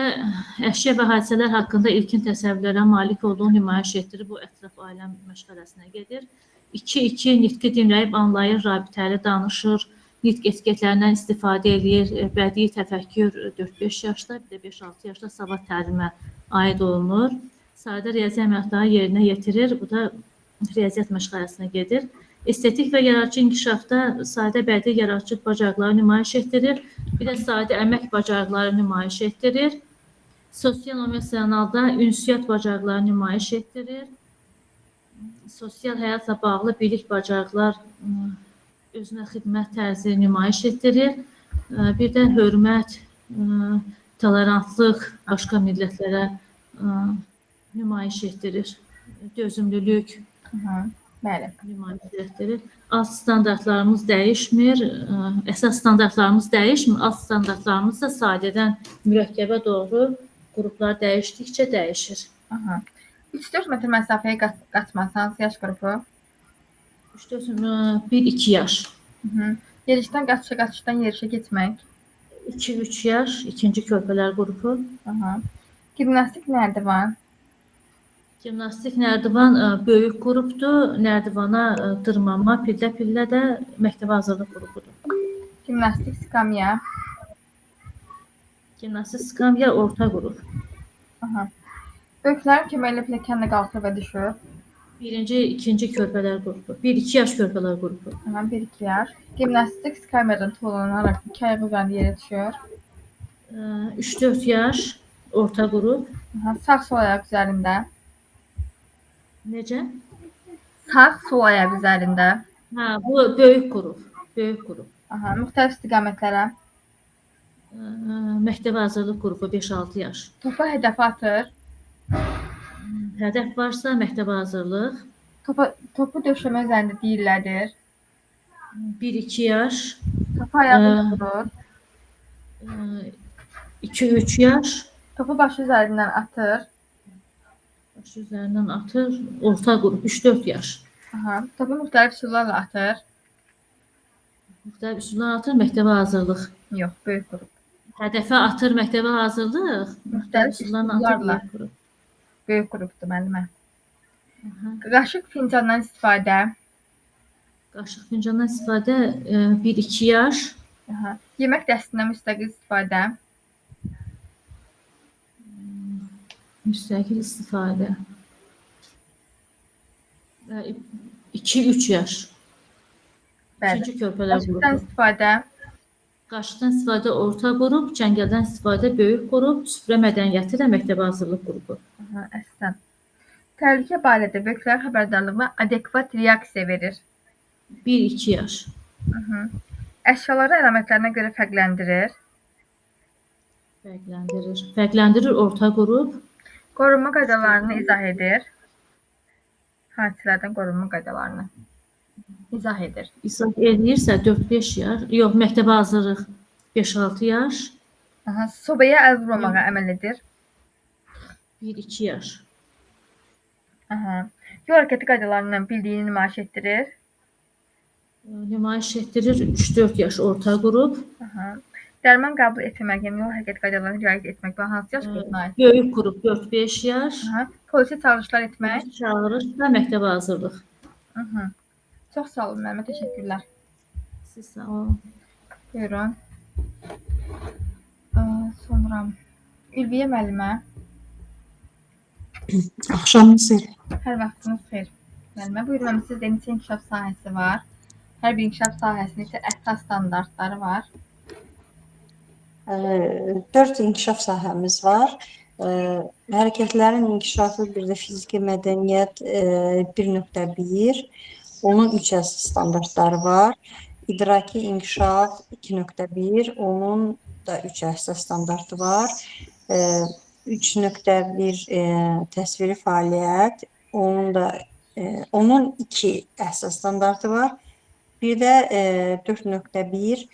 əşya və hadisələr haqqında ilkin təsəvvürlərə malik olduğunu nümayiş etdirir. Bu ətraf aləm məşğələsinə gedir. 2-2 nitqi dinləyib anlayır, rabitəli danışır, nitq etiketlərindən istifadə edir. Bədii təfəkkür 4-5 yaşda, bir də 5-6 yaşda savad təlimə aid olunur. Sadə riyazi əməliyyatları yerinə yetirir. Bu da riyaziyyat məşğələsinə gedir. Estetik və yaradıcı inkişafda sadə bədii yaradıcı bacarıqları nümayiş etdirir. Bir də sadə əmək bacarıqları nümayiş etdirir. Sosial-emosionalda ünsiyyət bacarıqları nümayiş etdirir. Sosial həyatla bağlı bilik bacarıqlar özünə xidmət tərzi nümayiş etdirir. Bir də hörmət, tolerantlıq başqa millətlərə nümayiş etdirir. Dözümlülük Bəli. nümayiş etdirir. Alt standartlarımız dəyişmir. Əsas standartlarımız dəyişmir. Alt standartlarımız da sadədən mürəkkəbə doğru qruplar dəyişdikcə dəyişir. 3-4 metr məsafəyə qaçmasanız yaş qrupu. 1-2 yaş. Yerişdən qaçışdan yerişə keçmək. 2-3 yaş, ikinci körpələr qrupu. Gimnastik nərdivan. Gimnastik nərdivan böyük qrupdur. Nərdivana dırmanma, pillə-pillə də məktəbə hazırlıq qrupudur. Gimnastik skamya. Gimnastik skamya orta qrup. Böyüklərin köməyi ilə pilləkənlə qalxır və düşür. Birinci, ikinci körpələr qrupu. 1-2 yaş körpələr qrupu. 1-2 yaş. Gimnastik skamyadan tullanaraq 2 ayaq üzərində yerə düşür. 3-4 yaş orta qrup. Sağ-sol ayaq üzərində. Necə? Sağ-sol ayaq üzərində. Bu böyük qrup. Böyük qrup. Müxtəlif istiqamətlərə. Məktəbə hazırlıq qrupu 5-6 yaş. Topa hədəfə atır. Hədəf varsa məktəbə hazırlıq. Topu döşəmə üzərində diyirlədir. 1-2 yaş. Topu ayağı tutur. 2-3 yaş. Topu başı üzərindən atır. Başı üzərindən atır. Orta qrup 3-4 yaş. Topu müxtəlif üsullarla atır. Müxtəlif üsullar atır, məktəbə hazırlıq. Yox, böyük qrup. Hədəfə atır, məktəbə hazırlıq. Müxtəlif üsullarla. Böyük qrupdur müəllimə. Qaşıq fincandan istifadə. Qaşıq fincandan istifadə 1-2 yaş. Yemək dəstindən müstəqil istifadə. Müstəqil istifadə 2-3 yaş. İkinci körpələr Qaşıqdan qrupu. istifadə. Qaşıqdan istifadə orta qrup, çəngəldən istifadə böyük qrup, süfrə mədəniyyəti də məktəbə hazırlıq qrupu. Əsas. Təhlükə barədə böyüklər xəbərdarlığı adekvat reaksiya verir. 1-2 yaş. Əşyaları əlamətlərinə görə fərqləndirir. Fərqləndirir orta qrup. Qorunma qaydalarını izah edir. Hadisələrdən qorunma qaydalarını izah edir. İzah edirsə 4-5 yaş. Yox, məktəbə hazırlıq 5-6 yaş. Sobaya əl vurmamağa əməl edir. 1-2 yaş. Yol hərəkəti qaydalarından bildiyini nümayiş etdirir. Nümayiş etdirir 3-4 yaş orta qrup. Dərman qəbul etməmək, yəni yol hərəkəti qaydalarına riayət etmək və hansı yaş qrupuna aid? Böyük qrup 4-5 yaş. Polisi çağırışlar etmək. Çağırış və məktəbə hazırlıq. Çox sağ olun müəllimə, təşəkkürlər. Siz sağ olun. Buyurun. Sonra Ülviyə müəllimə. Axşamınız xeyir. Hər vaxtınız xeyir. Müəllimə, buyurun, sizdə neçə inkişaf sahəsi var? Hər bir inkişaf sahəsinin neçə əsas standartları var? 4 inkişaf sahəmiz var. Hərəkətlərin inkişafı, bir də fiziki mədəniyyət 1.1. Onun 3 əsas standartları var. İdraki inkişaf 2.1. Onun da 3 əsas standartı var. 3.1 təsviri fəaliyyət. Onun 2 əsas standartı var. Bir də 4.1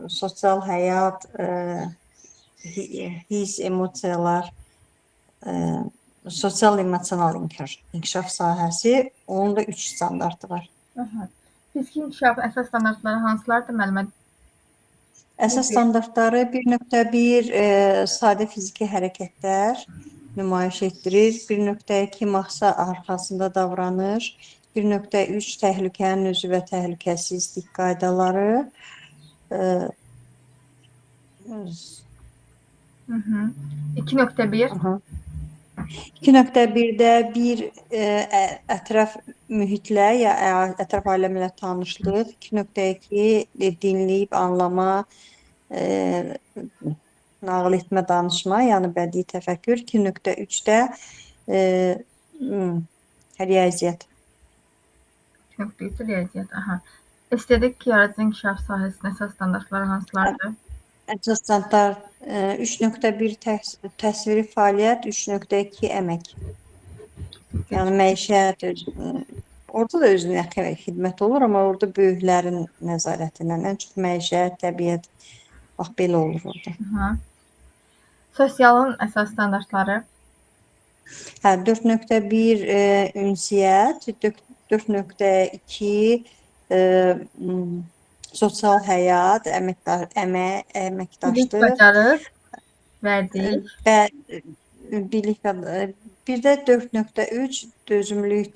sosial həyat, hiss, emosiyalar, sosial-emosional inkişaf sahəsi, onun da 3 standartı var. Fiziki inkişafın əsas standartları hansılardır müəllimə? Əsas standartları 1.1 sadə fiziki hərəkətlər nümayiş etdirir. 1.2 masa arxasında davranış. 1.3 təhlükənin özü və təhlükəsizlik qaydaları. E, 2.1 aha. 2.1-də bir ətraf mühitlə ya ətraf aləmlə tanışlıq. 2.2 dinləyib anlama, nağıl etmə, danışma, yəni bədii təfəkkür. 2.3-də riyaziyyat. 2.3 riyaziyyat. Aha. Estetik yaradıcı inkişaf sahəsində əsas standartları hansılardır? Əsas standart 3.1 təsviri fəaliyyət, 3.2 əmək. Yəni məişət, orada da özünə xidmət olur, amma orada böyüklərin nəzarətindən ən çox məişət, təbiət, bax belə olur orada. Aha. Sosialın əsas standartları. Hə, 4.1 ünsiyyət, 4.2 sosial həyat, əməkdaşlıq, Bacarıq, vərdiş. və bilik, bir də 4.3 dözümlülük,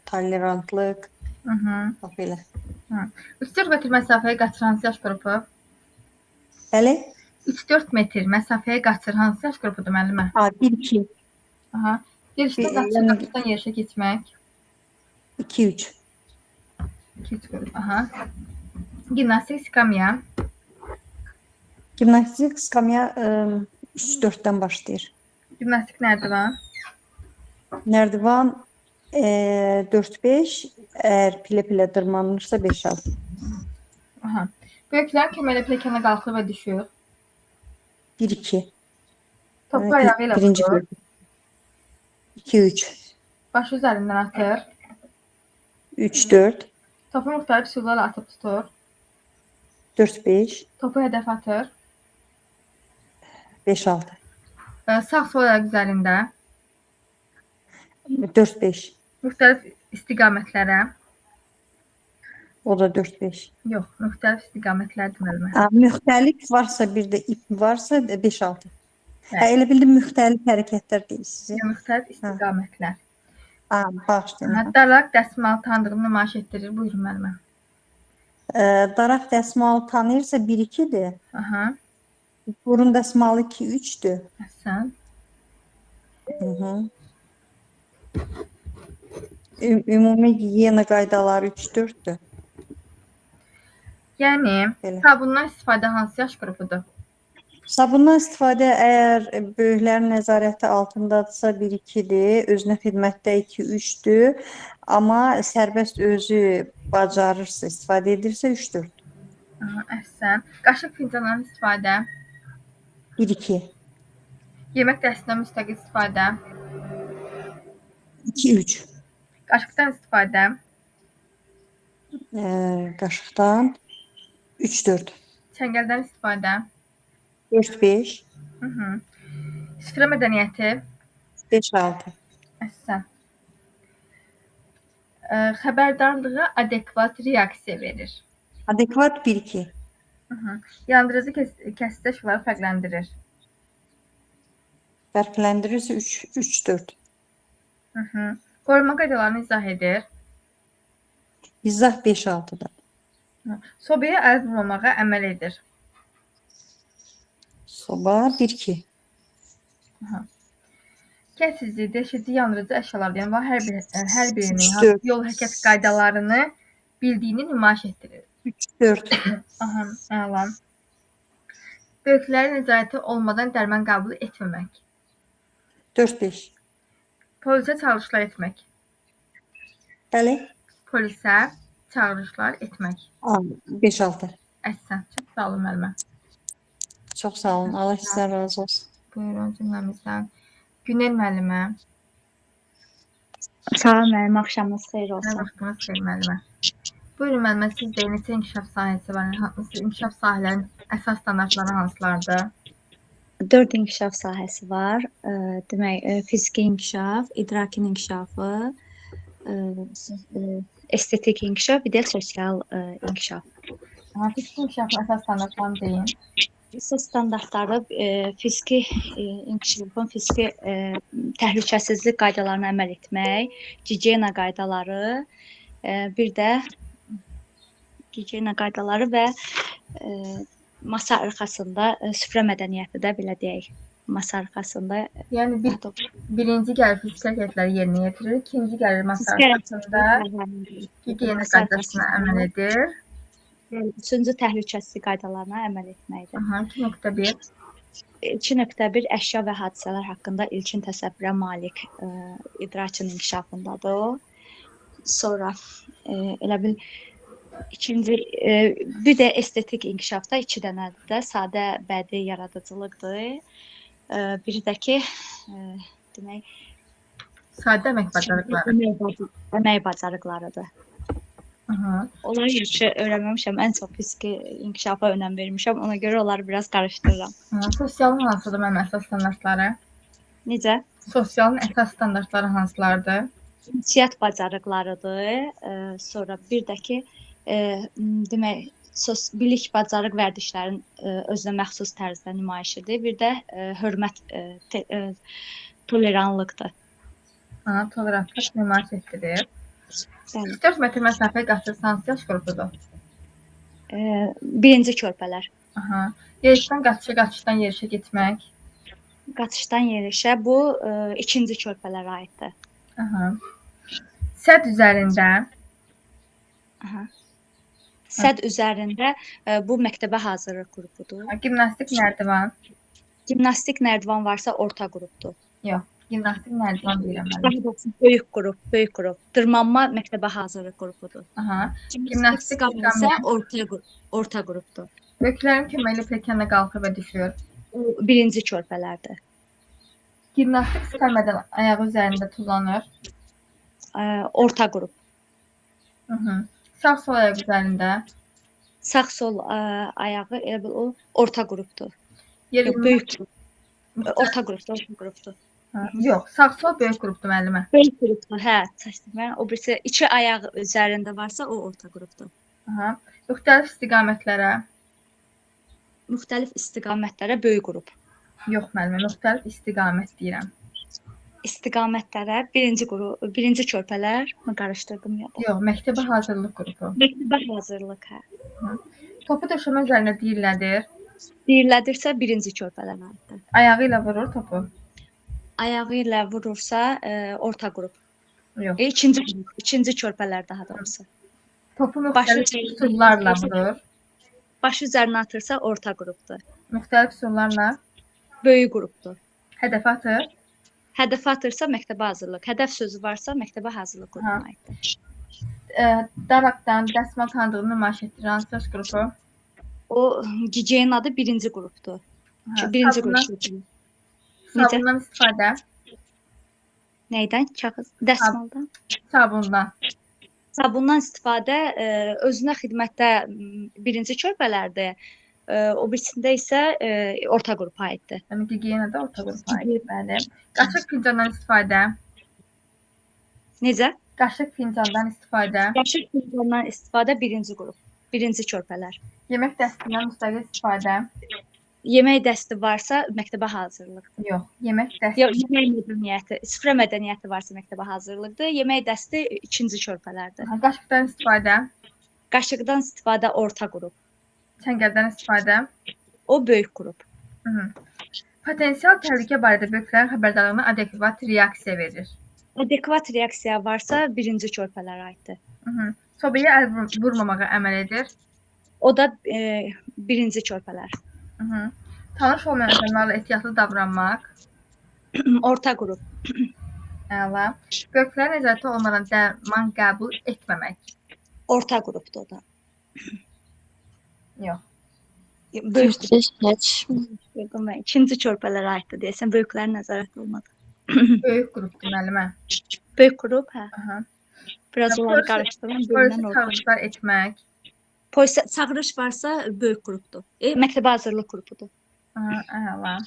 tolerantlıq, bax belə. 3-4 metr məsafəyə qaçır hansı yaş qrupu? Bəli? 3-4 metr məsafəyə qaçır hansı yaş qrupudur müəllimə? Ha, 1-2, Aha. Yerişdə qaçır, yəni qaçışdan yerişə keçmək. 2-3. 2-3 qrup. Aha. Gimnastik skamya. Gimnastik skamya 3-4-dən başlayır. Gimnastik nərdivan. Nərdivan 4-5, əgər pilə-pilə dırmanırsa 5-6. Aha. Böyüklərin köməklə pilləkənə qalxır və düşür. 1-2. Topu ayağı ilə Birinci vurur. qrup. 2-3. Başı üzərindən atır. 3-4. Topu müxtəlif üsullarla atıb tutur. 4-5. Topu hədəf atır. 5-6. Sağ-sol ayaq üzərində. 4-5. Müxtəlif istiqamətlərə. O da 4-5. Yox, müxtəlif istiqamətlərdir müəllimə. Müxtəlif varsa, bir də ip varsa 5-6. Bəli. Elə bildim müxtəlif hərəkətlər deyirsiniz. Müxtəlif istiqamətlər. Bağışlayın. Daraq dəsmal tanıdığını nümayiş etdirir. Buyurun müəllimə. Daraq dəsmalı tanıyırsa 1-2-dir. Aha. Burun dəsmalı 2-3-dür. Əhsən. Ümumi gigiyena qaydaları 3-4-dür. Yəni, Belə. sabundan istifadə hansı yaş qrupudur? Sabundan istifadə əgər böyüklərin nəzarəti altındadırsa 1-2-dir, özünə xidmətdə 2-3-dür, amma sərbəst özü bacarırsa, istifadə edirsə 3-4. Aha, əhsən. Qaşıq fincandan istifadə. 1-2. Yemək dəstindən müstəqil istifadə. 2-3. Qaşıqdan istifadə. Qaşıqdan 3-4. Çəngəldən istifadə. 4-5. Şifrə mədəniyyəti. 5-6. Əhsən. Xəbərdarlığa adekvat reaksiya verir. Adekvat 1-2. Yandırıcı kəsici əşyaları fərqləndirir. Fərqləndirirsə 3-4. Qorunma qaydalarını izah edir. İzah 5-6-da. Sobaya əl vurmamağa əməl edir. Soba 1-2. Kəsici, deşici, yandırıcı əşyalar deyən var. Hər birinin Üç, dörd. yol hərəkət qaydalarını bildiyini nümayiş etdirir. 3-4. Aha, əla. Böyüklərin nəzarəti olmadan dərman qəbul etməmək. 4-5. Polisə çağırışlar etmək. Bəli. Polisə çağırışlar etmək. 5-6. Əhsən. Çox sağ olun müəllimə. Çox sağ olun. Allah sizdən razı olsun. Buyurun cümləmizdən. Günel müəllimə. Sağ olun müəllim, axşamınız xeyir Nə olsun. vaxtınız xeyir müəllimə. Buyurun müəllimə, sizdə neçə inkişaf sahəsi var? Hansı inkişaf sahələrinin əsas standartları hansılardır? 4 inkişaf sahəsi var. Demək, fiziki inkişaf, idrakin inkişafı, estetik inkişaf, bir də sosial inkişaf. Fiziki inkişafın əsas standartlarını deyin. Əsas standartları fiziki inkişafın təhlükəsizlik qaydalarına əməl etmək, gigiyena qaydaları, Bir də gigiyena qaydaları və masa arxasında süfrə mədəniyyəti də belə deyək. Masa arxasında Yəni birinci gəlir fiziki hərəkətləri yerinə yetirir, ikinci gəlir masa arxasında gigiyena qaydasına əməl edir. Üçüncü təhlükəsizlik qaydalarına əməl etməkdir. Aha, 2.1. 2.1 əşya və hadisələr haqqında ilkin təsəvvürə malik idraçın inkişafındadır o. Sonra elə bil ikinci bir də estetik inkişafda 2 dənədir də sadə bədii yaradıcılıqdır. Biri də ki demək Sadə əmək bacarıqları. Əmək bacarıqlarıdır. Aha. Onları yaxşı öyrənməmişəm. Ən çox fiziki inkişafa önəm vermişəm. Ona görə onları biraz qarışdırıram. Sosialın hansıdır mənim əsas standartları? Necə? Sosialın əsas standartları hansılardır? Ünsiyyət bacarıqlarıdır. Sonra bir də ki demək bilik bacarıq vərdişlərin özünə məxsus tərzdə nümayişidir. Bir də hörmət toleranlıqdır. Aha, tolerantlıq nümayiş etdirir. Bəli. 4 metr məsafə qaçırsa hansı yaş qrupudur? Birinci körpələr. Aha. Yerişdən qaçışa, qaçışdan yerişə getmək. Qaçışdan yerişə bu ikinci körpələrə aiddir. Aha. Sədd üzərində. Aha. Sədd üzərində bu məktəbə hazırlıq qrupudur. Gimnastik nərdivan. Gimnastik nərdivan varsa orta qrupdur. Yox, gimnastik nərdivan deyirəm mən. Daha doğrusu böyük qrup. Dırmanma məktəbə hazırlıq qrupudur. Aha. Gimnastik isə orta qrupdur. Böyüklərin köməyi ilə pilləkənlə qalxır və düşür. Birinci körpələrdir. Gimnastik sıxarmadan ayağı üzərində tullanır. Orta qrup. Sağ-sol ayaq üzərində. Sağ-sol ayağı elə bil o orta qrupdur. Böyük qrup. Orta qrupdur. Yox, sağ-sol böyük qrupdur müəllimə. Böyük qrupdur, hə. Mən o birisi 2 ayaq üzərində varsa o orta qrupdur. Aha. Müxtəlif istiqamətlərə böyük qrup. Yox müəllimə, müxtəlif istiqamət deyirəm. İstiqamətlərə birinci körpələr mı qarışdırdım ya da? Yox, məktəbə hazırlıq qrupu. Məktəbə hazırlıq, hə. Topu döşəmə üzərində dirilədir. Dirilədirsə birinci körpələr aiddir. Ayağı ilə vurur topu. Ayağı ilə vurursa orta qrup. Yox. İkinci körpələr daha doğrusu. Topu müxtəlif üsullarla vurur. Başı üzərinə atırsa orta qrupdur. Müxtəlif üsullarla Böyük qrupdur. hədəf atır. Hədəf atırsa məktəbə hazırlıq. Hədəf sözü varsa məktəbə hazırlıq qrupuna aiddir. Daraqdan dəsmal tanıdığını nümayiş etdirir hansı yaş qrupu? O gigiyenadır birinci qrupdur. Birinci qrup. Sabundan istifadə. Nəydən? Kağız, dəsmaldan. Sabundan. Sabundan istifadə özünə xidmətdə birinci körpələrdir. O birisində isə orta qrupa aiddir. Yəni gigiyenada orta qrupa aiddir. Bəli. Qaşıq fincandan istifadə. Necə? Qaşıq fincandan istifadə. Qaşıq fincandan istifadə birinci qrup. Birinci körpələr. Yemək dəstindən müstəqil istifadə. Yemək dəsti varsa məktəbə hazırlıqdır. Yox, yemək dəsti. Yox, yemək mədəniyyəti, süfrə mədəniyyəti varsa məktəbə hazırlıqdır. Yemək dəsti ikinci körpələrdir. Qaşıqdan istifadə. Qaşıqdan istifadə orta qrup. Çəngəldən istifadə. O böyük qrup. Potensial təhlükə barədə böyüklərin xəbərdarlığına adekvat reaksiya verir. Adekvat reaksiya varsa birinci körpələrə aiddir. Sobaya əl vurmamağa əməl edir. O da birinci körpələr. Tanış olmayan insanlarla ehtiyatlı davranmaq. Orta qrup. Əla. Böyüklərin nəzarəti olmadan dərman qəbul etməmək. Orta qrupdur o da. Yox. İkinci körpələrə aiddir deyəsən, böyüklərin nəzarəti olmadı. Böyük qrupdur müəllimə. Böyük qrup, hə. Biraz onları qarışdırın. Polisi çağırışlar etmək. Polisə çağırış varsa böyük qrupdur. Məktəbə hazırlıq qrupudur. Əla.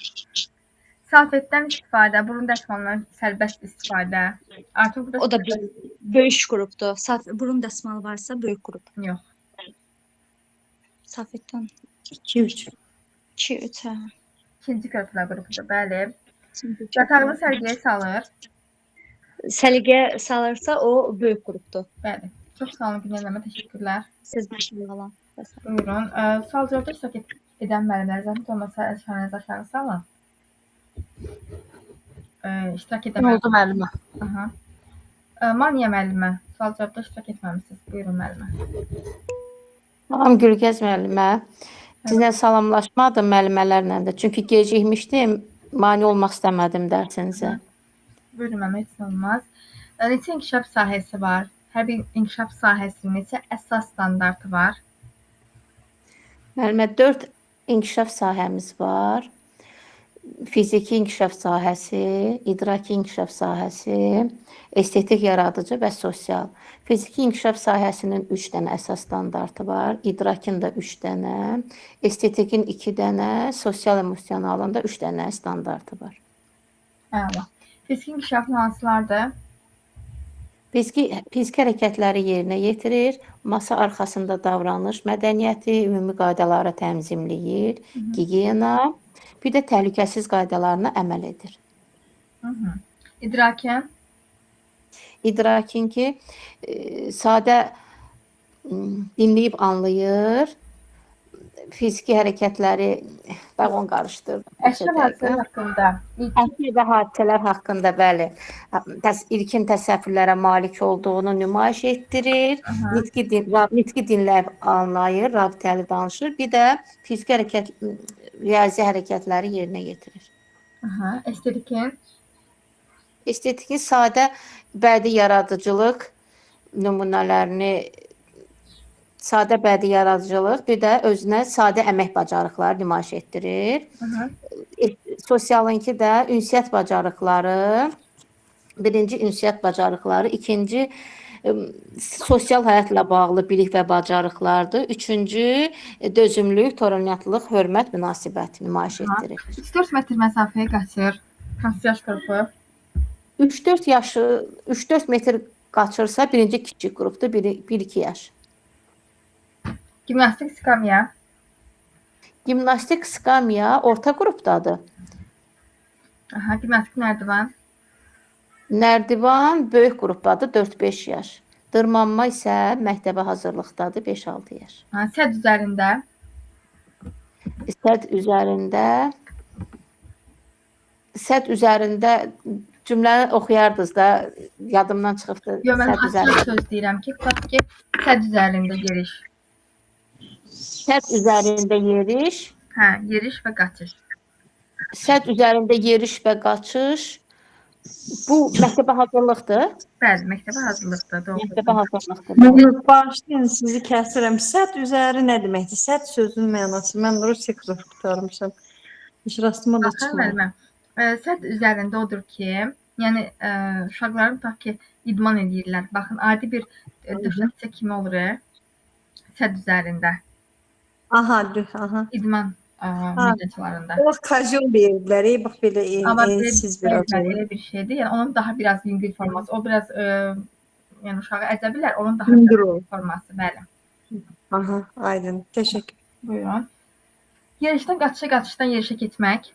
Salfetdən istifadə, burun dəsmalından sərbəst istifadə. Artıq burada o da böyük qrupdur. Burun dəsmalı varsa böyük qrup. Yox. Salfetdən 2-3. 2-3, hə. İkinci körpələr qrupudur, bəli. Yatağını sərgiyə salır. Səliqəyə salırsa o böyük qrupdur. Bəli. Çox sağ olun Günel müəllimə, təşəkkürlər. Siz də sağ olun. Buyurun. Sual cavabda iştirak edən müəllimlər zəhmət olmasa əl aşağı salın. İştirak edən Oldu müəllimə. Aha. Maniyə müəllimə, sual cavabda iştirak etməmisiniz. Buyurun müəllimə. Salam Gülgəz müəllimə. Sizlə salamlaşmadım müəllimələrlə də. Çünki gecikmişdim, mane olmaq istəmədim dərsinizə. Buyurun müəllimə, heç nə olmaz. Neçə inkişaf sahəsi var? Hər bir inkişaf sahəsinin neçə əsas standartı var? Müəllimə 4 inkişaf sahəmiz var. Fiziki inkişaf sahəsi, idraki inkişaf sahəsi, estetik yaradıcı və sosial. Fiziki inkişaf sahəsinin 3 dənə əsas standartı var, idrakin da 3 dənə, estetikin 2 dənə, sosial emosionalın da 3 dənə standartı var. Əla. Fiziki inkişafın hansılardır? Fiziki hərəkətləri yerinə yetirir, masa arxasında davranış mədəniyyəti, ümumi qaydaları tənzimləyir, gigiyena, bir də təhlükəsiz qaydalarına əməl edir. İdrakin? İdrakin ki, sadə dinləyib anlayır, fiziki hərəkətləri, onu qarışdırdım. Əşrəf hadisələr haqqında. Əşrəf və hadisələr haqqında, bəli, ilkin təsəvvürlərə malik olduğunu nümayiş etdirir, nitqi dinləyib anlayır, rabitəli danışır, bir də fiziki riyazi hərəkətləri yerinə yetirir. Estetikin? Estetikin sadə bədii yaradıcılıq nümunələrini, sadə bədii yaradıcılıq, bir də özünə sadə əmək bacarıqları nümayiş etdirir. Sosialınki də ünsiyyət bacarıqları, birinci ünsiyyət bacarıqları, ikinci sosial həyatla bağlı bilik və bacarıqlardır. Üçüncü dözümlülük, tolerantlıq, hörmət, münasibət nümayiş etdirir. 3-4 metr məsafəyə qaçır. Hansı yaş qrupu? 3-4 metr qaçırsa birinci kiçik qrupdur, 1-2 yaş. Gimnastik skamya? Gimnastik skamya orta qrupdadır. Gimnastik nərdivan? Nərdivan böyük qrupdadır, 4-5 yaş. Dırmanma isə məktəbə hazırlıqdadır, 5-6 yaş. Səd üzərində? Səd üzərində cümləni oxuyardınız da, yadımdan çıxıbdır. Yox, mən haçlı söz deyirəm ki, tutaq ki, səd üzərində yeriş. Səd üzərində yeriş. Yeriş və qaçış. Səd üzərində yeriş və qaçış. Bu məktəbə hazırlıqdır. Bəli, məktəbə hazırlıqdır. Məktəbə hazırlıqdır. Bağışlayın, sizi kəsirəm. Səd üzəri nə deməkdir? Səd sözünün mənası. Mən Rusya qrupu tutarmışam. Heç rastıma da çıxmadı. Səd üzərində odur ki, yəni uşaqların tutaq ki, idman edirlər. Baxın, adi bir döşəkçə kimi olur səd üzərində. İdman meydançalarında. O kajol deyirlər, bax belə siz biraz. Elə bir şeydir. Yəni onun daha biraz yüngül forması. O biraz yəni uşağı əzə bilər, onun daha yüngül forması, bəli. Aydın. Təşəkkür. Buyurun. Yerişdən qaçışa, qaçışdan yerişə keçmək.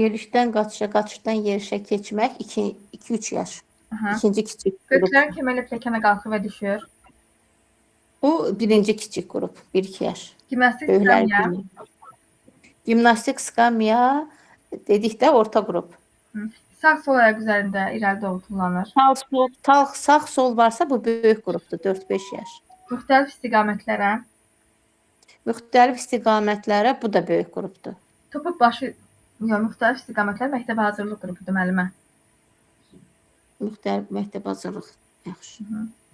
Yerişdən qaçışa, qaçışdan yerişə keçmək 2-3 yaş. İkinci kiçik qrup. Böyüklərin köməklə pilləkənə qalxır və düşür. O birinci kiçik qrup, 1-2 yaş. Gimnastik skamya. Gimnastik skamya dedikdə orta qrup. Sağ-sol ayaq üzərində irəli doğru tullanır. Sağ-sol varsa bu böyük qrupdur, 4-5 yaş. Müxtəlif istiqamətlərə. Müxtəlif istiqamətlərə bu da böyük qrupdur. Topu başı, müxtəlif istiqamətlər məktəbə hazırlıq qrupudur müəllimə. Müxtəlif məktəbə hazırlıq, yaxşı.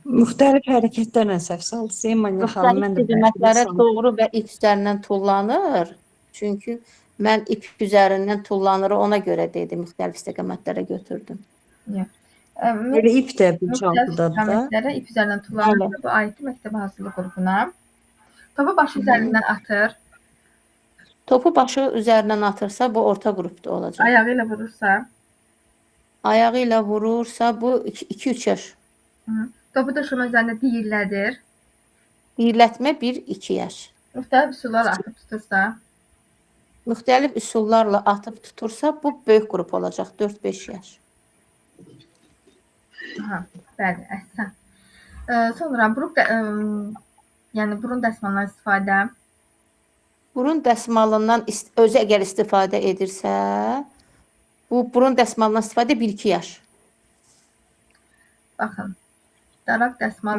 Müxtəlif hərəkətlərlə səhv salsın. Müxtəlif istiqamətlərə doğru və ip üzərindən tullanır. Çünki mən ip üzərindən tullanır, ona görə dedim, müxtəlif istiqamətlərə götürdüm. Belə ip də bir çaldıdadır da. Müxtəlif istiqamətlərə ip üzərindən tullanır. Bu aiddir məktəbə hazırlıq qrupuna. Topu başı üzərindən atır. Topu başı üzərindən atırsa, bu orta qrupda olacaq. Ayağı ilə vurursa. Ayağı ilə vurursa, bu 2-3 yaş. Topu döşəmə üzərində diyirlədir. Diyirlətmə 1-2 yaş. Müxtəlif üsullarla atıb tutursa. Müxtəlif üsullarla atıb tutursa, bu böyük qrup olacaq, 4-5 yaş. Bəli, əhsən. Sonra yəni burun dəsmalından istifadə. Burun dəsmalından özü əgər istifadə edirsə, bu burun dəsmalından istifadə 1-2 yaş. Baxın, daraq dəsmal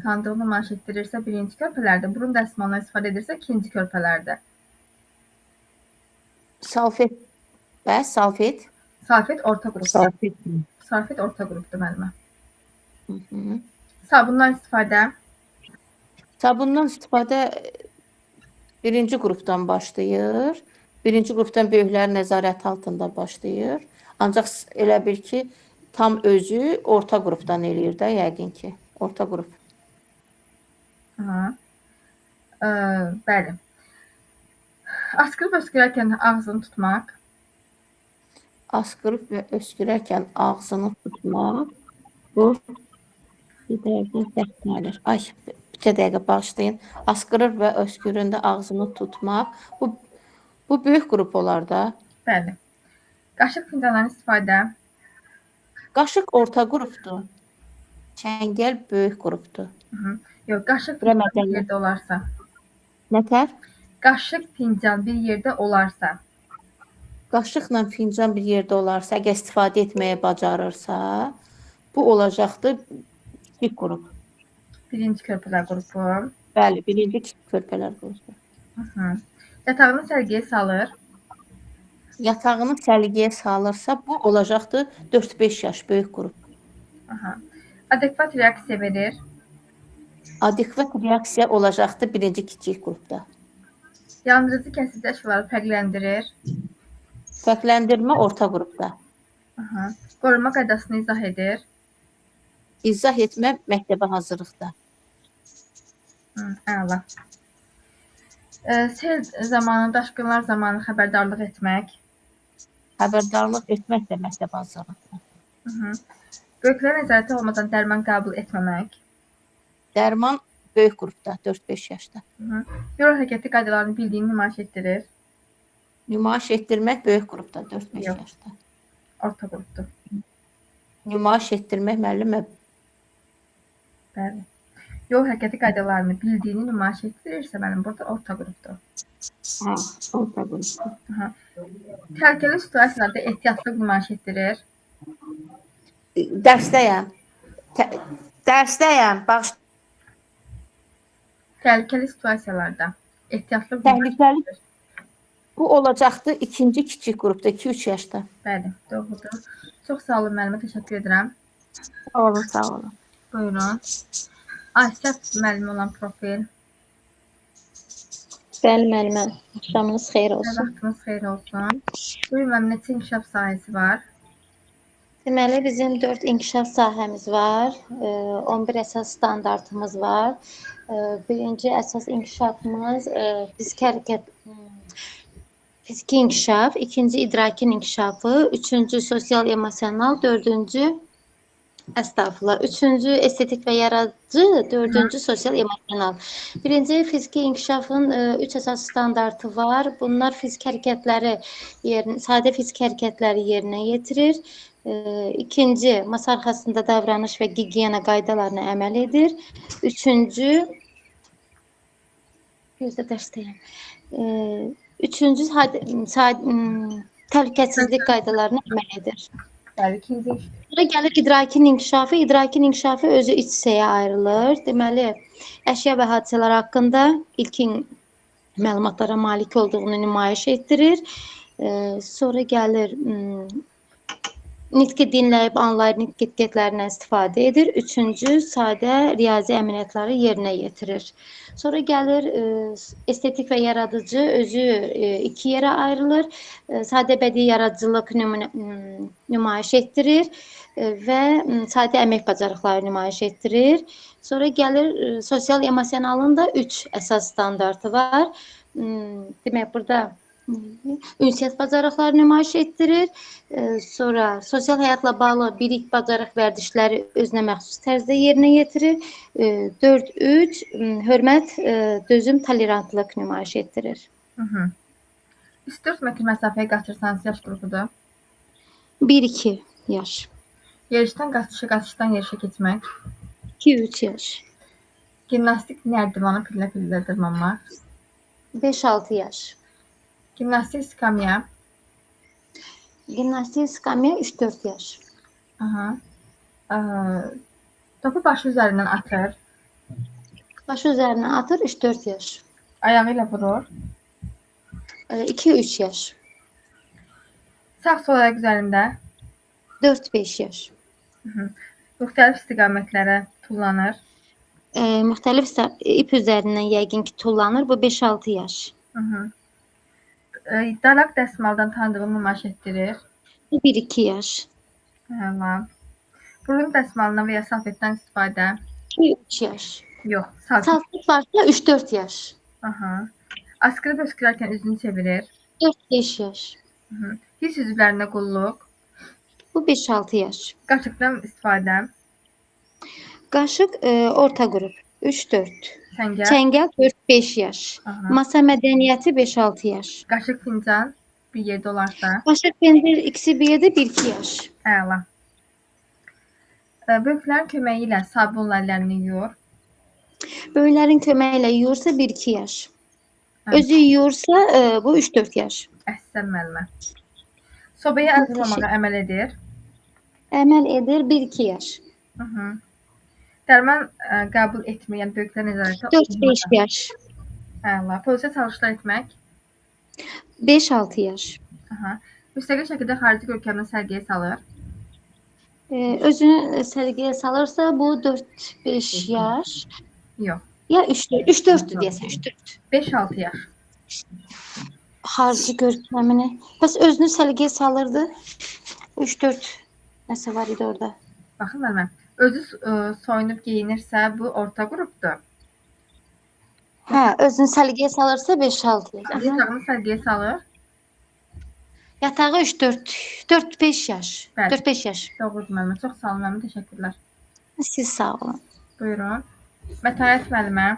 tanıdığı nümayiş etdirirsə birinci körpələrdə, burun dəsmalından istifadə edirsə ikinci körpələrdə. Salfet, bəs salfet. Salfet orta qrup. Salfet orta qrupdur müəllimə. Sabundan istifadə. Sabundan istifadə birinci qrupdan başlayır. Birinci qrupdan böyüklərin nəzarəti altında başlayır. Ancaq elə bil ki, tam özü orta qrupdan eləyir də, yəqin ki. Orta qrup. Bəli. Asqırıb öskürərkən ağzını tutmaq. Asqırıb və öskürərkən ağzını tutmaq. Bu bir dəqiqə təkrarlanır. Ay, bir dəqiqə bağışlayın. Asqırır və öskürəndə ağzını tutmaq. Bu böyük qrup olar da. Bəli. Qaşıq fincandan istifadə. Qaşıq orta qrupdur. Çəngəl böyük qrupdur. Yox, qaşıq fincan bir yerdə olarsa. Nətər? Qaşıq fincan bir yerdə olarsa. Qaşıqla fincan bir yerdə olarsa, əgər istifadə etməyə bacarırsa, bu olacaqdır kiçik qrup. Birinci körpələr qrupu. Bəli, birinci kiçik körpələr qrupu. Yatağını sərgiyə salır. Yatağını səliqəyə salırsa, bu olacaqdır 4-5 yaş böyük qrup. Adekvat reaksiya verir. Adekvat reaksiya olacaqdır birinci kiçik qrupda. Yandırıcı kəsici əşyaları fərqləndirir. Fərqləndirmə orta qrupda. Qorunma qaydasını izah edir. İzah etmə məktəbə hazırlıqda. Əla. Sel zamanı, daşqınlar zamanı xəbərdarlıq etmək. Xəbərdarlıq etmək də məktəbə hazırlıqda. Böyüklərə nəzarəti olmadan dərman qəbul etməmək. Dərman böyük qrupda, 4-5 yaşda. Yol hərəkəti qaydalarını bildiyini nümayiş etdirir. Nümayiş etdirmək böyük qrupda, 4-5 yaşda. Orta qrupdur. Nümayiş etdirmək müəllimə. Bəli. Yol hərəkəti qaydalarını bildiyini nümayiş etdirirsə, mənim burada orta qrupdur. Orta qrupdur. Təhlükəli situasiyalarda ehtiyatlıq nümayiş etdirir. Dərsdəyəm. Dərsdəyəm. Bax. Təhlükəli situasiyalarda ehtiyatlıq Təhlükəli. Bu olacaqdır ikinci kiçik qrupda, 2-3 yaşda. Bəli, doğrudur. Çox sağ olun müəllimə, təşəkkür edirəm. Sağ olun, sağ olun. Buyurun. Aysel müəllimə olan profil. Bəli, müəllimə. Axşamınız xeyir olsun. Vaxtınız xeyir olsun. Buyurun müəllim, neçə inkişaf sahəsi var? Deməli, bizim 4 inkişaf sahəmiz var. 11 əsas standartımız var. Birinci əsas inkişafımız fiziki inkişaf, ikinci idrakin inkişafı, üçüncü sosial emosional, dördüncü üçüncü estetik və yaradıcı, dördüncü sosial emosional. Birinci fiziki inkişafın 3 əsas standartı var. Bunlar sadə fiziki hərəkətləri yerinə yetirir. İkinci, masa arxasında davranış və gigiyena qaydalarına əməl edir. Üçüncü, gözlə dərsdəyəm. Üçüncü, təhlükəsizlik qaydalarına əməl edir. Sonra gəlir idrakin inkişafı. İdrakin inkişafı özü 3 hissəyə ayrılır. Deməli, əşya və hadisələr haqqında ilkin məlumatlara malik olduğunu nümayiş etdirir. Sonra gəlir nitqi dinləyib, anlayıb nitq etiketlərindən istifadə edir. Üçüncü, sadə riyazi əməliyyatları yerinə yetirir. Sonra gəlir estetik və yaradıcı, özü 2 yerə ayrılır. Sadə bədii yaradıcılıq nümayiş etdirir və sadə əmək bacarıqları nümayiş etdirir. Sonra gəlir sosial emosionalın da 3 əsas standartı var. Demək, burada ünsiyyət bacarıqları nümayiş etdirir. Sonra sosial həyatla bağlı bilik bacarıq vərdişləri özünə məxsus tərzdə yerinə yetirir. 4-3 hörmət, dözüm, tolerantlıq nümayiş etdirir. 3-4 metr məsafəyə qaçırsanız yaş qrupudur. 1-2 yaş. Yerişdən qaçışdan yerişə keçmək. 2-3 yaş. Gimnastik nərdivanı pillə-pillə dırmanmaq. 5-6 yaş. Gimnastik skamya. Gimnastik skamya 3-4 yaş. Aha. Topu başı üzərindən atır. Başı üzərinə atır 3-4 yaş. Ayağı ilə vurur. 2-3 yaş. Sağ-sol ayaq üzərində 4-5 yaş. müxtəlif istiqamətlərə tullanır. Müxtəlif ip üzərindən yəqin ki tullanır. Bu 5-6 yaş. Daraq dəsmaldan tanıdığını nümayiş etdirir. Bu 1-2 yaş. Əla. Burun dəsmalından və ya salfetdən istifadə. 2-3 yaş. Yox, salfet. Salfet varsa 3-4 yaş. Aha. Askırıb öskürərkən üzünü çevirir. 4-5 yaş. Hiss üzvlərində qulluq. Bu 5-6 yaş. Qaşıqdan istifadə. Qaşıq orta qrup 3-4. Çəngəl. Çəngəl 4-5 yaş. Aha. Masa mədəniyyəti 5-6 yaş. Qaşıq fincan bir yerdə olarsa. Qaşıq pendir ikisi bir yerdə 1-2 yaş. Əla. Böyüklərin köməyi ilə sabunla əllərini yuyur. Böyüklərin köməyi ilə yuyursa 1-2 yaş. Özü yuyursa bu 3-4 yaş. Əhsən müəllimə. Sobaya əl vurmamağa əməl edir. Əməl edir 1-2 yaş. Dərman qəbul etməyən böyüklər nəzarətdə 4-5 yaş. Əla. Polisə çalışlar etmək. 5-6 yaş. Müstəqil şəkildə xarici görkəmini sərgiyə salır. Özünü səliqəyə salırsa bu 4-5 yaş. Yox. Ya 3-4 deyəsən 3-4. 5-6 yaş. Xarici görkəmini. Bəs özünü səliqəyə salırdı. 3-4 nəsə var idi orada. Baxın müəllimə. Özü soyunub geyinirsə bu orta qrupdur. Hə, özünü səliqəyə salırsa 5-6 yaş. Yatağını sərgiyə salır. Yatağı 3-4, 4-5 yaş. Bəli. 4-5 yaş. Doğrudur müəllimə. Çox sağ olun müəllimə. Təşəkkürlər. Siz sağ olun. Buyurun. Mətanət müəllimə.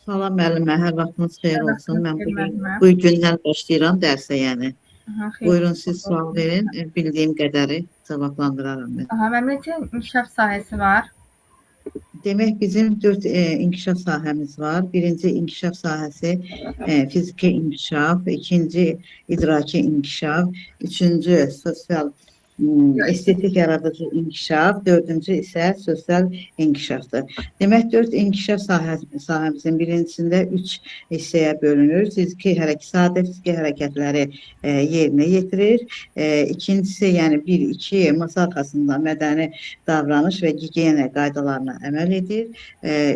Salam müəllimə, hər vaxtınız xeyir Hər olsun. Mən vaxtınız xeyir müəllimə. bu gündən başlayıram dərsə, yəni. Xeyir. Buyurun siz sual verin, bildiyim qədəri cavablandıraram mən. Mənim neçə inkişaf sahəsi var? Demək bizim 4 inkişaf sahəmiz var. Birinci inkişaf sahəsi fiziki inkişaf, ikinci idraki inkişaf, üçüncü sosial estetik yaradıcı inkişaf, dördüncü isə sosial inkişafdır. Demək 4 inkişaf sahəmizin birincisində 3 hissəyə bölünür. Sadə fiziki hərəkətləri yerinə yetirir. İkincisi, yəni 1-2 masa arxasında mədəni davranış və gigiyena qaydalarına əməl edir.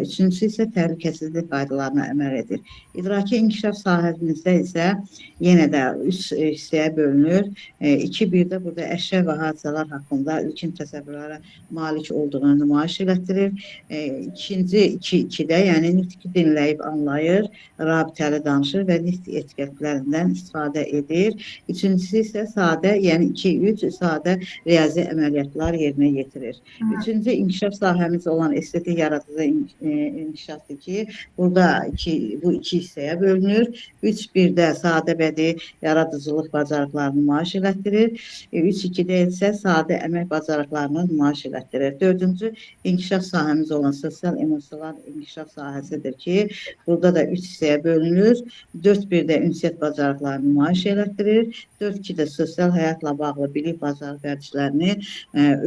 Üçüncüsü isə təhlükəsizlik qaydalarına əməl edir. İdraki inkişaf sahəmizdə isə yenə də 3 hissəyə bölünür. 2-1-də burada əşya və hadisələr haqqında ilkin təsəvvürlərə malik olduğunu nümayiş elətdirir. İkinci 2-2-də, yəni nitqi dinləyib anlayır, rabitəli danışır və nitq etiketlərindən istifadə edir. Üçüncüsü isə sadə, yəni 2-3 sadə riyazi əməliyyatlar yerinə yetirir. Üçüncü inkişaf sahəmiz olan estetik yaradıcı inkişafdır ki, burada bu 2 hissəyə bölünür. 3-1-də sadə bədii yaradıcılıq bacarıqlarını nümayiş elətdirir. 3-2-də isə sadə əmək bacarıqlarını nümayiş elətdirir. Dördüncü inkişaf sahəmiz olan sosial emosional inkişaf sahəsidir ki, burada da 3 hissəyə bölünür. 4-1-də ünsiyyət bacarıqlarını nümayiş elətdirir. 4-2-də sosial həyatla bağlı bilik bacarıq vərdişlərini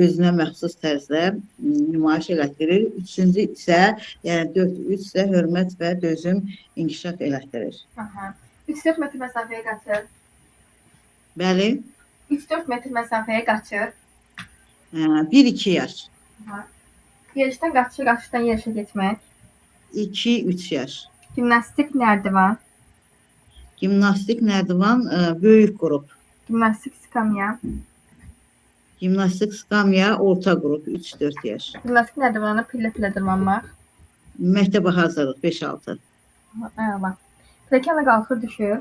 özünə məxsus tərzdə nümayiş elətdirir. Üçüncü isə, yəni 4-3 isə hörmət və dözüm inkişaf elətdirir. 3-4 metr məsafəyə qaçır. Bəli. 3-4 metr məsafəyə qaçır. 1-2 yaş. Yerişdən qaçışdan yerişə getmək. 2-3 yaş. Gimnastik nərdivan. Gimnastik nərdivan böyük qrup. Gimnastik skamya. Gimnastik skamya orta qrup 3-4 yaş. Gimnastik nərdivana pillə-pillə dırmanmaq. Məktəbə hazırlıq 5-6. Əla. Pilləkənlə qalxır, düşür.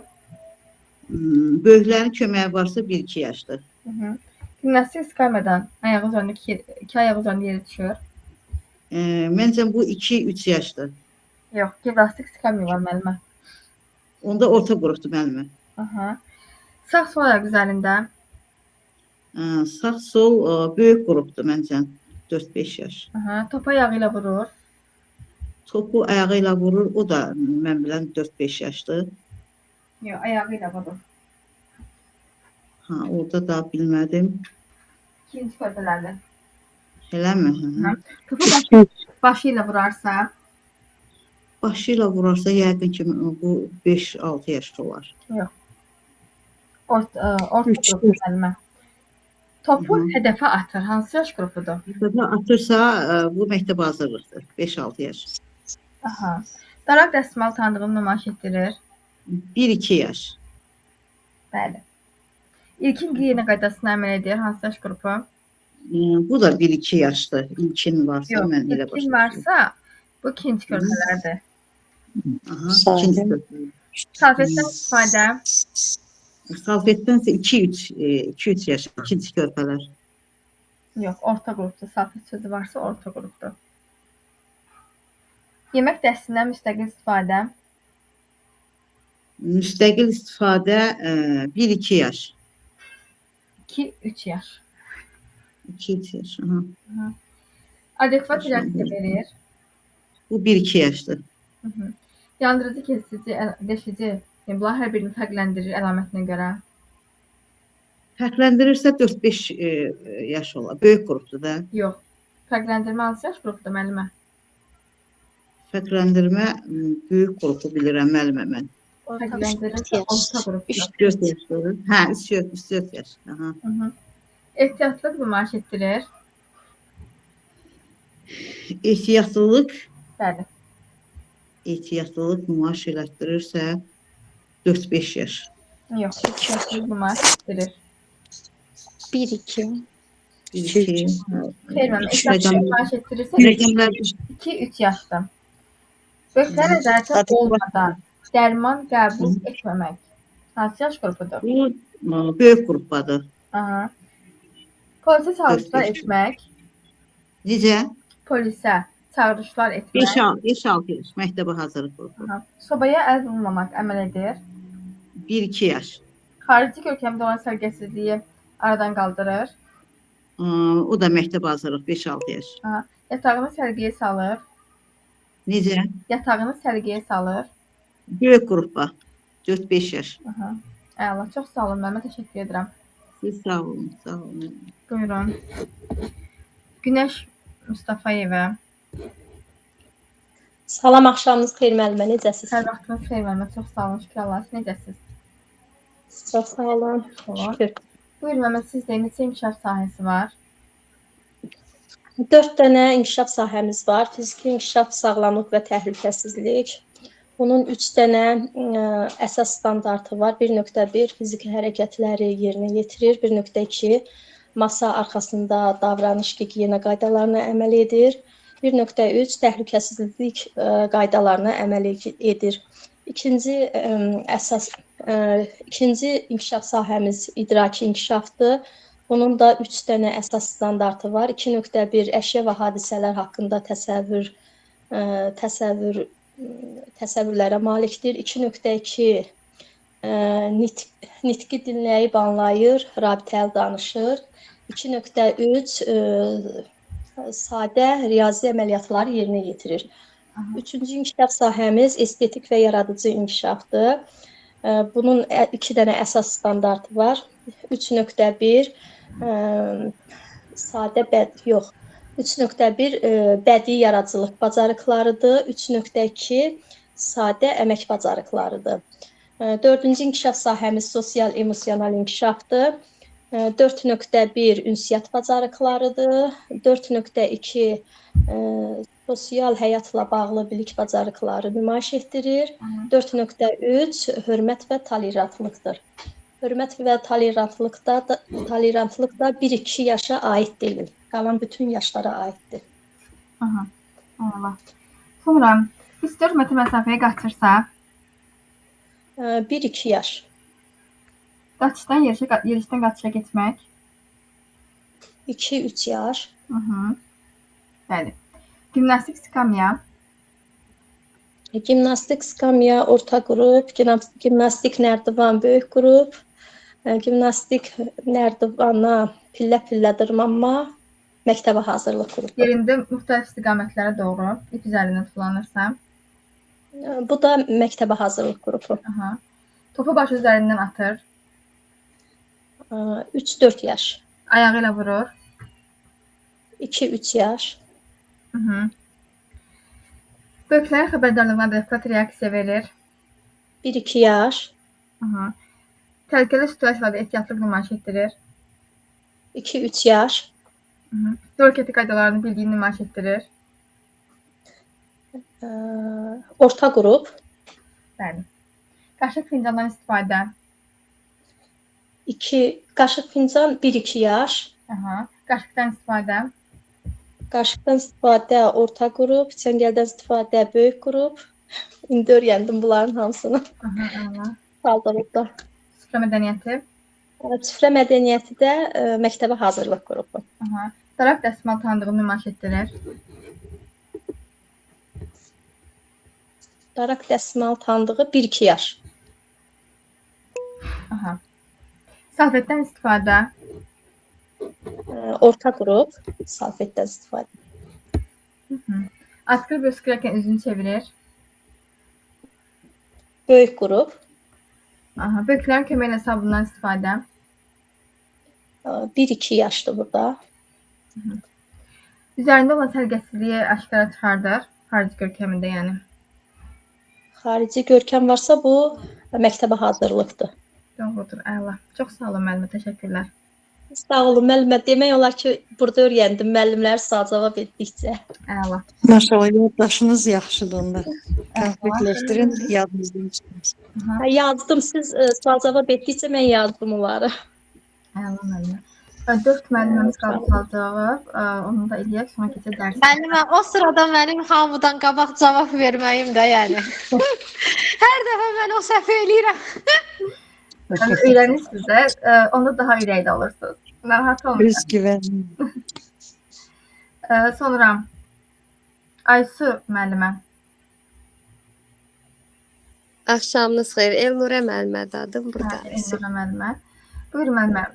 Böyüklərin köməyi varsa 1-2 yaşdır. Gimnastik skamyadan iki ayağı üzərində yerə düşür. Məncə bu 2-3 yaşdır. Yox, gimnastik skamya var müəllimə. Onda orta qrupdur müəllimə. Sağ-sol ayaq üzərində. Sağ-sol böyük qrupdur məncə. 4-5 yaş. Aha, top ayağı ilə vurur. Topu ayağı ilə vurur, o da mən bilən 4-5 yaşdır. Yox, ayağı ilə vurur. Ha, orada da bilmədim. İkinci körpələrdə. Eləmi? Hı. Topu başı ilə vurarsa, Başı ilə vurarsa yəqin ki bu 5-6 yaşda olar. yox. Orta qrup müəllimə. Topu hədəfə atır. Hansı yaş qrupudur? Hədəfə atırsa bu məktəb hazırlıqdır. 5-6 yaş. Aha. Daraq dəsmal tanıdığını nümayiş etdirir. 1-2 yaş. Bəli. İlkin gigiyena qaydasına əməl edir. Hansı yaş qrupu? Bu da 1-2 yaşdır. İlkin varsa Yox, mən elə ilkin varsa bu ikinci körpələrdir. Aha, ikinci körpələr. Salfetdən istifadə. Salfetdənsə 2-3 yaş, ikinci körpələr. Yox, orta qrupdur. Salfet sözü varsa orta qrupdur. Yemək dəstindən müstəqil istifadə. Müstəqil istifadə 1-2 yaş. 2-3 yaş. 2-3 yaş. Aha. Adekvat reaksiya verir. Bu 1-2 yaşdır. Yandırıcı, kesici, deşici. Bunlar hər birini fərqləndirir əlamətinə görə. Fərqləndirirsə 4-5 yaş olar. Böyük qrupdur da. Yox. Fərqləndirmə hansı yaş qrupudur müəllimə? Fərqləndirmə böyük qrupu bilirəm müəllimə mən. Fərqləndirirsə orta qrupdur. 3-4 yaşdır. Hə, 3-4 yaş. Aha. Ehtiyatlıq nümayiş etdirir. Ehtiyatlılıq Bəli. ehtiyatlılıq nümayiş elətdirirsə 4-5 yaş. Yox, ehtiyatlıq nümayiş etdirir. 1-2. 2. Xeyr mənim, ehtiyatlıq nümayiş etdirirsə 2-3 yaşdır. Böyüklər nəzarəti olmadan dərman qəbul etməmək. Hansı yaş qrupudur? Bu böyük qrupdadır. Aha. Polisə çağırışlar etmək. Necə? Polisə çağırışlar etmək. 5-6 yaş. Məktəbə hazırlıq qrupu. Aha. Sobaya əl vurmamaq əməl edir. 1-2 yaş. Xarici görkəmdə olan səliqəsizliyi aradan qaldırır. O da məktəb hazırlıq 5-6 yaş. Aha. Yatağını səliqəyə salır. Necə? Yatağını səliqəyə salır. Böyük qrupa 4-5 yaş. Aha. Əla, çox sağ olun müəllimə, təşəkkür edirəm. Siz sağ olun, sağ olun. Buyurun. Günəş Mustafayeva. Salam, axşamınız xeyir müəllimə, necəsiz? Hər vaxtınız xeyir müəllimə, çox sağ olun, şükür Allah'a. Necəsiz? Çox sağ olun, şükür. Buyurun müəllimə, sizdə neçə inkişaf sahəsi var? 4 dənə inkişaf sahəmiz var. Fiziki inkişaf, sağlamlıq və təhlükəsizlik. Bunun 3 dənə əsas standartı var. 1.1 fiziki hərəkətləri yerinə yetirir. 1.2 masa arxasında davranış gigiyena qaydalarına əməl edir. 1.3 təhlükəsizlik qaydalarına əməl edir. İkinci inkişaf sahəmiz idraki inkişafdır. Bunun da 3 dənə əsas standartı var. 2.1 əşya və hadisələr haqqında təsəvvürlərə malikdir. 2.2 nitqi dinləyib anlayır, rabitəli danışır. 2.3 sadə riyazi əməliyyatları yerinə yetirir. Üçüncü inkişaf sahəmiz estetik və yaradıcı inkişafdır. Bunun 2 dənə əsas standartı var. 3.1 sadə yox. 3.1 bədii yaradıcılıq bacarıqlarıdır. 3.2 sadə əmək bacarıqlarıdır. 4-cü inkişaf sahəmiz sosial-emosional inkişafdır. 4.1 ünsiyyət bacarıqlarıdır. 4.2 sosial həyatla bağlı bilik bacarıqları nümayiş etdirir. 4.3 hörmət və tolerantlıqdır. Hörmət və tolerantlıq da 1-2 yaşa aid deyil. Qalan bütün yaşlara aiddir. Aha. Allah. Sonra isti hörmətə məsafəyə qaçırsa 1-2 yaş. Qaçışdan yerişdən qaçışa getmək 2-3 yaş. Bəli. Gimnastik skamya. Gimnastik skamya orta qrup, gimnastik nərdivan böyük qrup, gimnastik nərdivana pillə-pillə dırmanma məktəbə hazırlıq qrupu. Yerində müxtəlif istiqamətlərə doğru ip üzərində tullanırsa. Bu da məktəbə hazırlıq qrupu. Aha. Topu başı üzərindən atır. 3-4 yaş. Ayağı ilə vurur. 2-3 yaş. Böyüklərin xəbərdarlığına adekvat reaksiya verir. 1-2 yaş. Aha. Təhlükəli situasiyalarda ehtiyatlıq nümayiş etdirir. 2-3 yaş. Yol hərəkəti qaydalarını bildiyini nümayiş etdirir. Orta qrup. Bəli. Qaşıq fincandan istifadə. Qaşıq fincan 1-2 yaş. Aha. Qaşıqdan istifadə. Qaşıqdan istifadə orta qrup, çəngəldən istifadə böyük qrup. İndi öyrəndim bunların hamısını. Aha. Hazırlıqda. Süfrə mədəniyyəti. Süfrə mədəniyyəti də məktəbə hazırlıq qrupu. Aha. Daraq dəsmal tanıdığını nümayiş etdirir. Daraq dəsmal tanıdığı 1-2 yaş. Aha. Salfetdən istifadə. Orta qrup, salfetdən istifadə. Askır öskürərkən üzünü çevirir. Böyük qrup. Aha. Böyüklərin köməyi ilə sabundan istifadə. 1-2 yaşdır burada. Üzərində olan səliqəsizliyi aşkara çıxardır. Xarici görkəmində, yəni. Xarici görkəm varsa bu məktəbə hazırlıqdır. Doğrudur, əla. Çox sağ olun müəllimə, təşəkkürlər. Sağ olun müəllimə. Demək olar ki, burada öyrəndim müəllimlər sual cavab etdikcə. Əla. Maşallah, yaddaşınız yaxşıdır onda. Konkretləşdirin, yadınızdan çıxmasın. Yazdım, siz sual cavab etdikcə mən yazdım onları. Əla müəllimə. 4 müəlliməmiz qaldı sual cavab. Onu da eləyək, sonra keçək dərsə. Müəllimə, o sırada mənim hamıdan qabaq cavab verməyim də, yəni. Hər dəfə mən o səhv eləyirəm. Öyrənirsiniz də, onda daha ürəkdə olursunuz. Narahat olmayın. Öz güvənin. Sonra Aysu müəllimə. Axşamınız xeyir. Elnurə müəllimədir adım burada. Elnurə müəllimə. Buyurun müəllimə,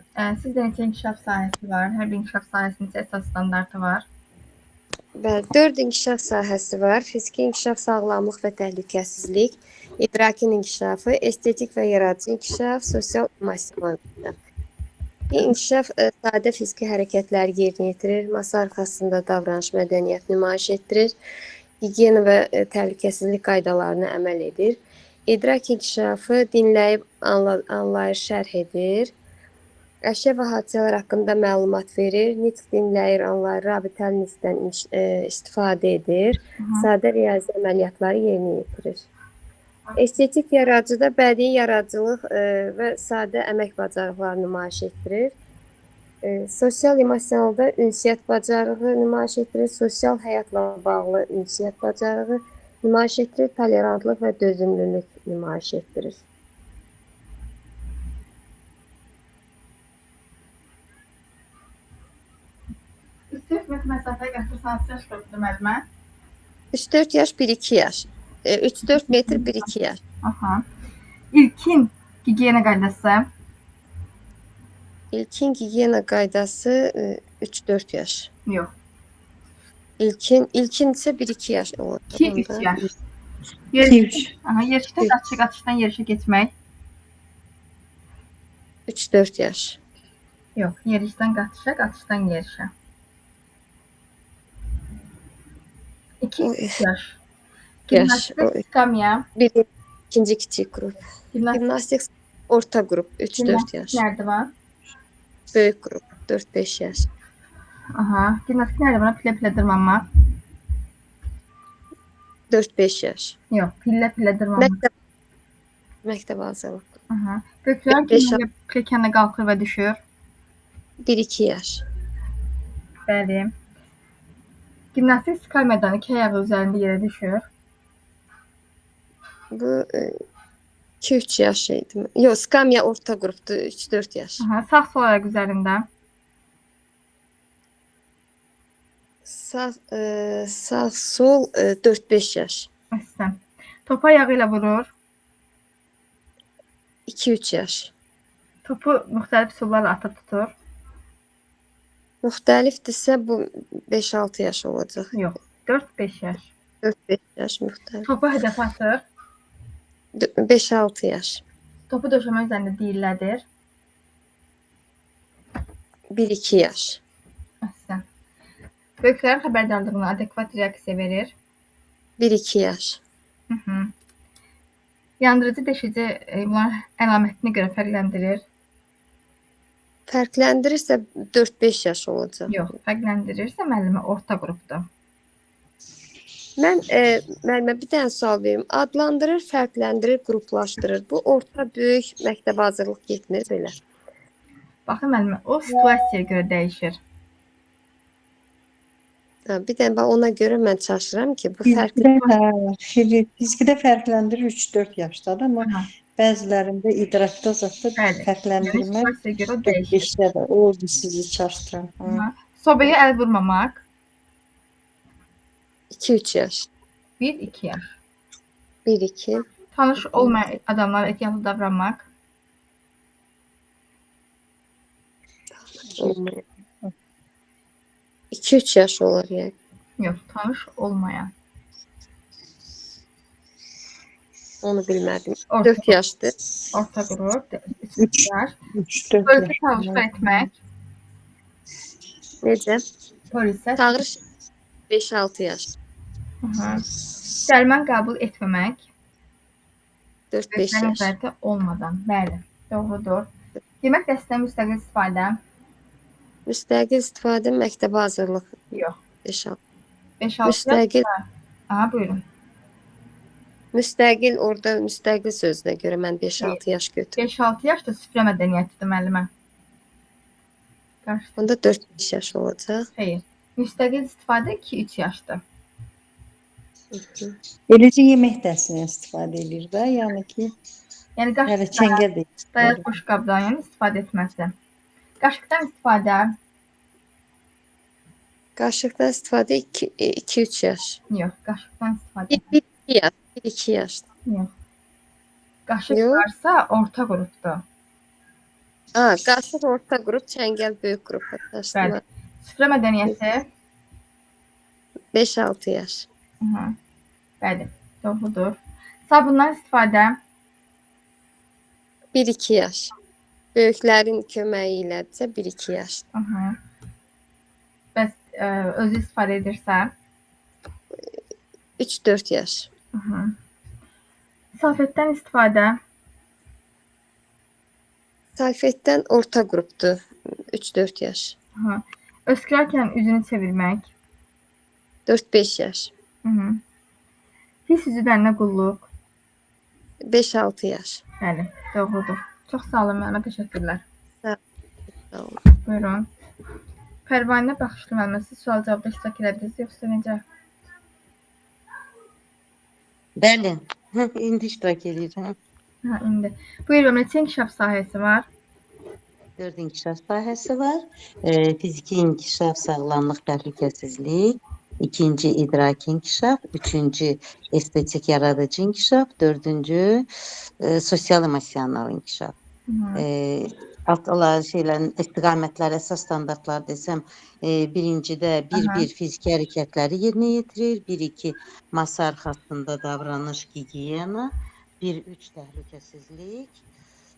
sizdə neçə inkişaf sahəsi var? Hər bir inkişaf sahəsinin neçə əsas standartı var? Bəli, 4 inkişaf sahəsi var. Fiziki inkişaf, sağlamlıq və təhlükəsizlik, idrakin inkişafı, estetik və yaradıcı inkişaf, sosial emosional inkişaf. İnkişaf sadə fiziki hərəkətlər yerinə yetirir, masa arxasında davranış mədəniyyət nümayiş etdirir, gigiyena və təhlükəsizlik qaydalarına əməl edir. İdrak inkişafı dinləyib anlayış şərh edir. Əşya və hadisələr haqqında məlumat verir, nitq dinləyir, anlayır, rabitəli nitqdən istifadə edir, sadə riyazi əməliyyatları yerinə yetirir. Estetik yaradıcıda bədii yaradıcılıq və sadə əmək bacarıqları nümayiş etdirir. Sosial emosionalda ünsiyyət bacarığı nümayiş etdirir, sosial həyatla bağlı ünsiyyət bacarığı nümayiş etdirir, tolerantlıq və dözümlülük nümayiş etdirir. Üstü məsafəyə gətirsən, yaş qrupudur müəllimə. 3-4 yaş, 1-2 yaş. 3-4 metr, 1-2 yaş. Aha. İlkin gigiyena qaydası. İlkin gigiyena qaydası 3-4 yaş. Yox. İlkin isə 1-2 yaş olur. 2-3 yaş. Yerişdən qaçışdan yerişə keçmək. 3-4 yaş. Yox, yerişdən qaçışa, qaçışdan yerişə. 2-3 yaş. Gimnastik, skamya. İkinci kiçik qrup. Gimnastik orta qrup 3-4 yaş. Nərdivan. Böyük qrup 4-5 yaş. Aha. Gimnastik nərdivana pillə-pillə dırmanmaq. 4-5 yaş. Yox, pillə-pillə dırmanmaq. Məktəb hazırlıq. Aha. Böyüklər pilləkanla qalxır və düşür. 1-2 yaş. Bəli. Gimnastik skamyadan 2 ayağı üzərində yerə düşür. Bu 2-3 yaş idi. Yox, skamya orta qrupdur, 3-4 yaş. Aha, sağ-sol ayaq üzərində. Sağ-sol 4-5 yaş. Əssən. Topu ayağı ilə vurur. 2-3 yaş. Topu müxtəlif üsullarla atıb tutur. Müxtəlifdirsə bu 5-6 yaş olacaq. Yox, 4-5 yaş. 4-5 yaş müxtəlif. Topu hədəfə atır. 5-6 yaş. Topu döşəmə üzərində deyirlədir. 1-2 yaş. Əhsən. Böyüklərin xəbərdarlığına adekvat reaksiya verir. 1-2 yaş. Hı. Yandırıcı deşici bunların əlamətinə görə fərqləndirir. Fərqləndirirsə 4-5 yaş olacaq. Yox, fərqləndirirsə müəllimə orta qrupdur. Mən müəllimə bir dənə sual verim. Adlandırır, fərqləndirir, qruplaşdırır. Bu orta, böyük məktəbə hazırlıq getmir belə. Baxın müəllimə, o situasiyaya görə dəyişir. Bir dənə ona görə mən çaşıram ki, bu Fizikdə fərqləndirir 3-4 yaşdadır, amma bəzilərində idrakda zətdə fərqləndirmək 4-5-də də oldu sizi çaşdıran. Sobaya əl vurmamaq. 2-3 yaş. 1-2 yaş. 1-2. Tanış olmayan adamlara ehtiyatlı davranmaq. 2-3 yaş olar yəni. Yox, tanış olmayan. Onu bilmədim. 4 yaşdır. Orta qrup, 3 yaş. Polisə tanışlar etmək. Necə? Polisə. Çağırış 5-6 yaş. Dərman qəbul etməmək. 4-5 yaş. Nəzarəti olmadan. Bəli, doğrudur. Yemək dəstədən müstəqil istifadə. Müstəqil istifadə məktəbə hazırlıq. Yox. 5-6. Müstəqil. Aha, buyurun. Müstəqil, orada müstəqil sözünə görə mən 5-6 yaş götürürəm. 5-6 yaş da süfrə mədəniyyətidir müəllimə. Onda 4-5 yaş olacaq. Xeyr. Müstəqil istifadə 2-3 yaşdır. Eləcə yemək dəstəsindən istifadə edir də, yəni ki, yəni qaşıqdan, dayaq boşqabdan yəni istifadə etməsi. Qaşıqdan istifadə. Qaşıqdan istifadə 2-3 yaş. Yox, qaşıqdan istifadə. 1-2 yaş. 1-2 yaş. Yox. Qaşıq varsa orta qrupdur. Qaşıq orta qrup, çəngəl böyük qrup. Bəli. Süfrə mədəniyyəti 5-6 yaş. Bəli, doğrudur. Sabundan istifadə 1-2 yaş. Böyüklərin köməyi ilədirsə 1-2 yaş. Bəs özü istifadə edirsə 3-4 yaş. Salfetdən istifadə. Salfetdən orta qrupdur. 3-4 yaş. Öskürərkən üzünü çevirmək. 4-5 yaş. Pis üzülərinə qulluq. 5-6 yaş. Bəli, doğrudur. Çox sağ olun müəllimə, təşəkkürlər. Sağ olun. Buyurun. Pərvanə Baxışlı müəllimə, siz sual cavabda iştirak edədiniz, yoxsa necə? Bəli, indi iştirak edirəm. İndi. Buyurun, neçə inkişaf sahəsi var? 4 inkişaf sahəsi var. Fiziki inkişaf, sağlamlıq, təhlükəsizlik. 2-ci idraki inkişaf, 3-cü estetik yaradıcı inkişaf, 4-cü sosial-emosional inkişaf. Şeylərin istiqamətləri, əsas standartlar desəm, birincidə 1-1 fiziki hərəkətləri yerinə yetirir, 1-2 masa arxasında davranış, gigiyena, 1-3 təhlükəsizlik,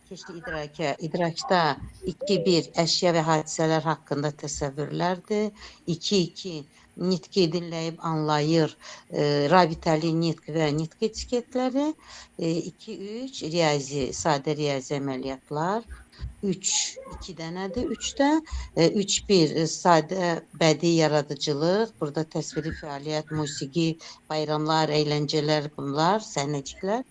keçdi idraka. İdrakda 2-1 əşya və hadisələr haqqında təsəvvürlərdir, 2-2 nitqi dinləyib anlayır, rabitəli nitq və nitq etiketləri, 2-3 riyazi, sadə riyazi əməliyyatlar, 3-2 dənədir, 3-də 3-1 sadə bədii yaradıcılıq, burada təsviri fəaliyyət, musiqi, bayramlar, əyləncələr, bunlar, səhnəciklər,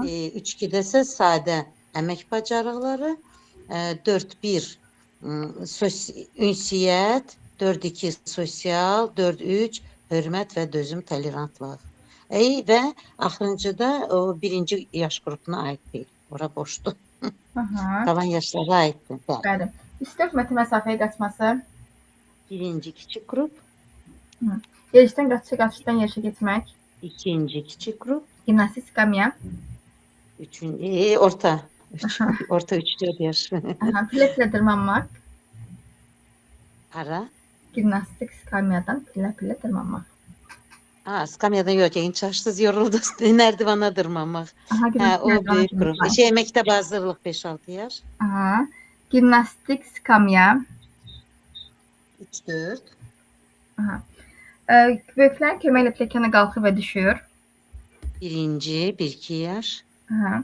3-2-də isə sadə əmək bacarıqları, 4-1 ünsiyyət, 4-2 sosial, 4-3 hörmət və dözüm, tolerantlıq. Və axırıncıda o birinci yaş qrupuna aid deyil, ora boşdur. Qalan yaşlara aiddir. Bəli. İstək məsafəyə qaçması. Birinci kiçik qrup. Yerişdən qaçışdan yerişə getmək. İkinci kiçik qrup. Gimnastik skamya. Orta. Orta 3-4 yaş. Pilotlə dırmanmaq. Hara? Gimnastik skamyadan pillə-pillə dırmanmaq. Skamyadan yox, çaşsız yoruldu. Nərdivana dırmanmaq. Aha, Hə, gimnastik o mərdivana böyük qrup. dırmanmaq. Məktəb hazırlıq 5-6 yaş. Aha. Gimnastik skamya. 3-4. Aha. Böyüklərin kömək ilə pilləkənə qalxır və düşür. Birinci, 1-2 yaş. Aha.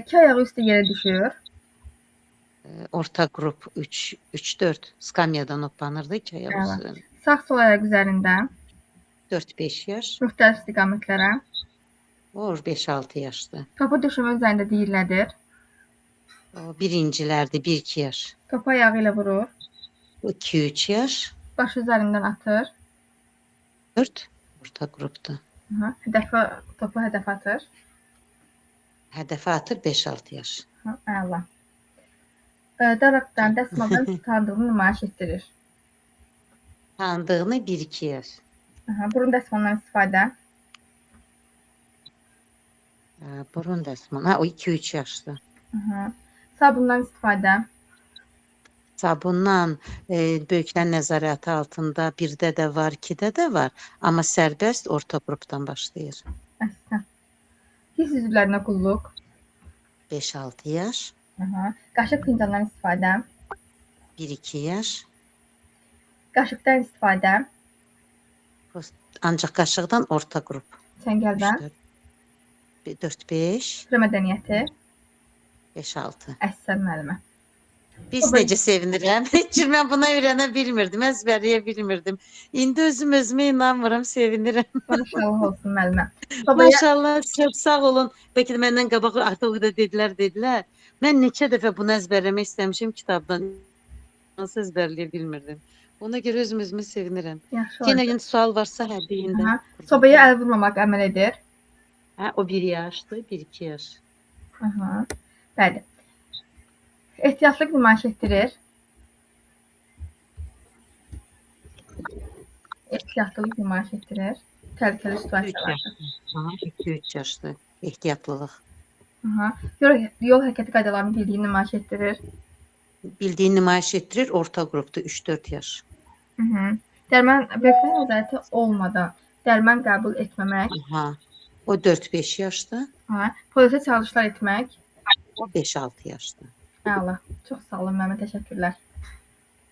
İki ayağı üstə yerə düşür. Orta qrup 3-4. Skamyadan hoppanırdı 2 ayağı Evet. üstə. Sağ sol ayaq üzərində 4-5 yaş. müxtəlif istiqamətlərə. O 5-6 yaşdır. Topu düşürmə üzərində diyirlədir. O birincilərdir 1-2 yaş. Topu ayağı ilə vurur. 2-3 yaş. Başı üzərindən atır. 4 orta qrupdur. Aha. Topu hədəf atır. Hədəfə atır 5-6 yaş. Aha, əla. Daraqdan dəsmaldan tutandığını nümayiş etdirir. Tanıdığını 1-2 yaş. Aha. Burun dəsmalından istifadə. Burun dəsmalı. O 2-3 yaşdır. Aha. Sabundan istifadə. Sabundan böyüklər nəzarəti altında 1-də də var, 2-də də var. Amma sərbəst orta qrupdan başlayır. Əsas. Hiss üzvlərinə qulluq. 5-6 yaş. Aha. Qaşıq fincandan istifadə. 1-2 yaş. Qaşıqdan istifadə. Ancaq qaşıqdan orta qrup. Çəngəldən. 4-5. Süfrə mədəniyyəti. 5-6. Əsas müəllimə. Biz necə sevinirəm. Heç cür mən buna öyrənə bilmirdim, əzbərləyə bilmirdim. İndi özümə inanmıram, sevinirəm. Maşallah olsun müəllimə. Maşallah, çox sağ olun. Bəlkə də məndən qabaq artıq o da dedilər. Mən neçə dəfə bunu əzbərləmək istəmişim kitabdan. Nasıl əzbərləyə bilmirdim. Ona görə özümə sevinirəm. Yenə sual varsa deyin də. Sobaya əl vurmamaq əməl edir. O 1 yaşdır, 1-2 yaş. Aha. Bəli. Ehtiyatlıq nümayiş etdirir. Ehtiyatlılıq nümayiş etdirir. Təhlükəli situasiyalarda. 2-3 yaşdır. Ehtiyatlılıq. Aha. Yol hərəkəti qaydalarını bildiyi nümayiş etdirir. Bildiyi nümayiş etdirir. Orta qrupda 3-4 yaş. Dərman böyüklər nəzarəti olmadan dərman qəbul etməmək. Aha. O 4-5 yaşdır. Aha. Polisə çağırışlar etmək. O 5-6 yaşdır. Əla. Çox sağ olun müəllimə, təşəkkürlər.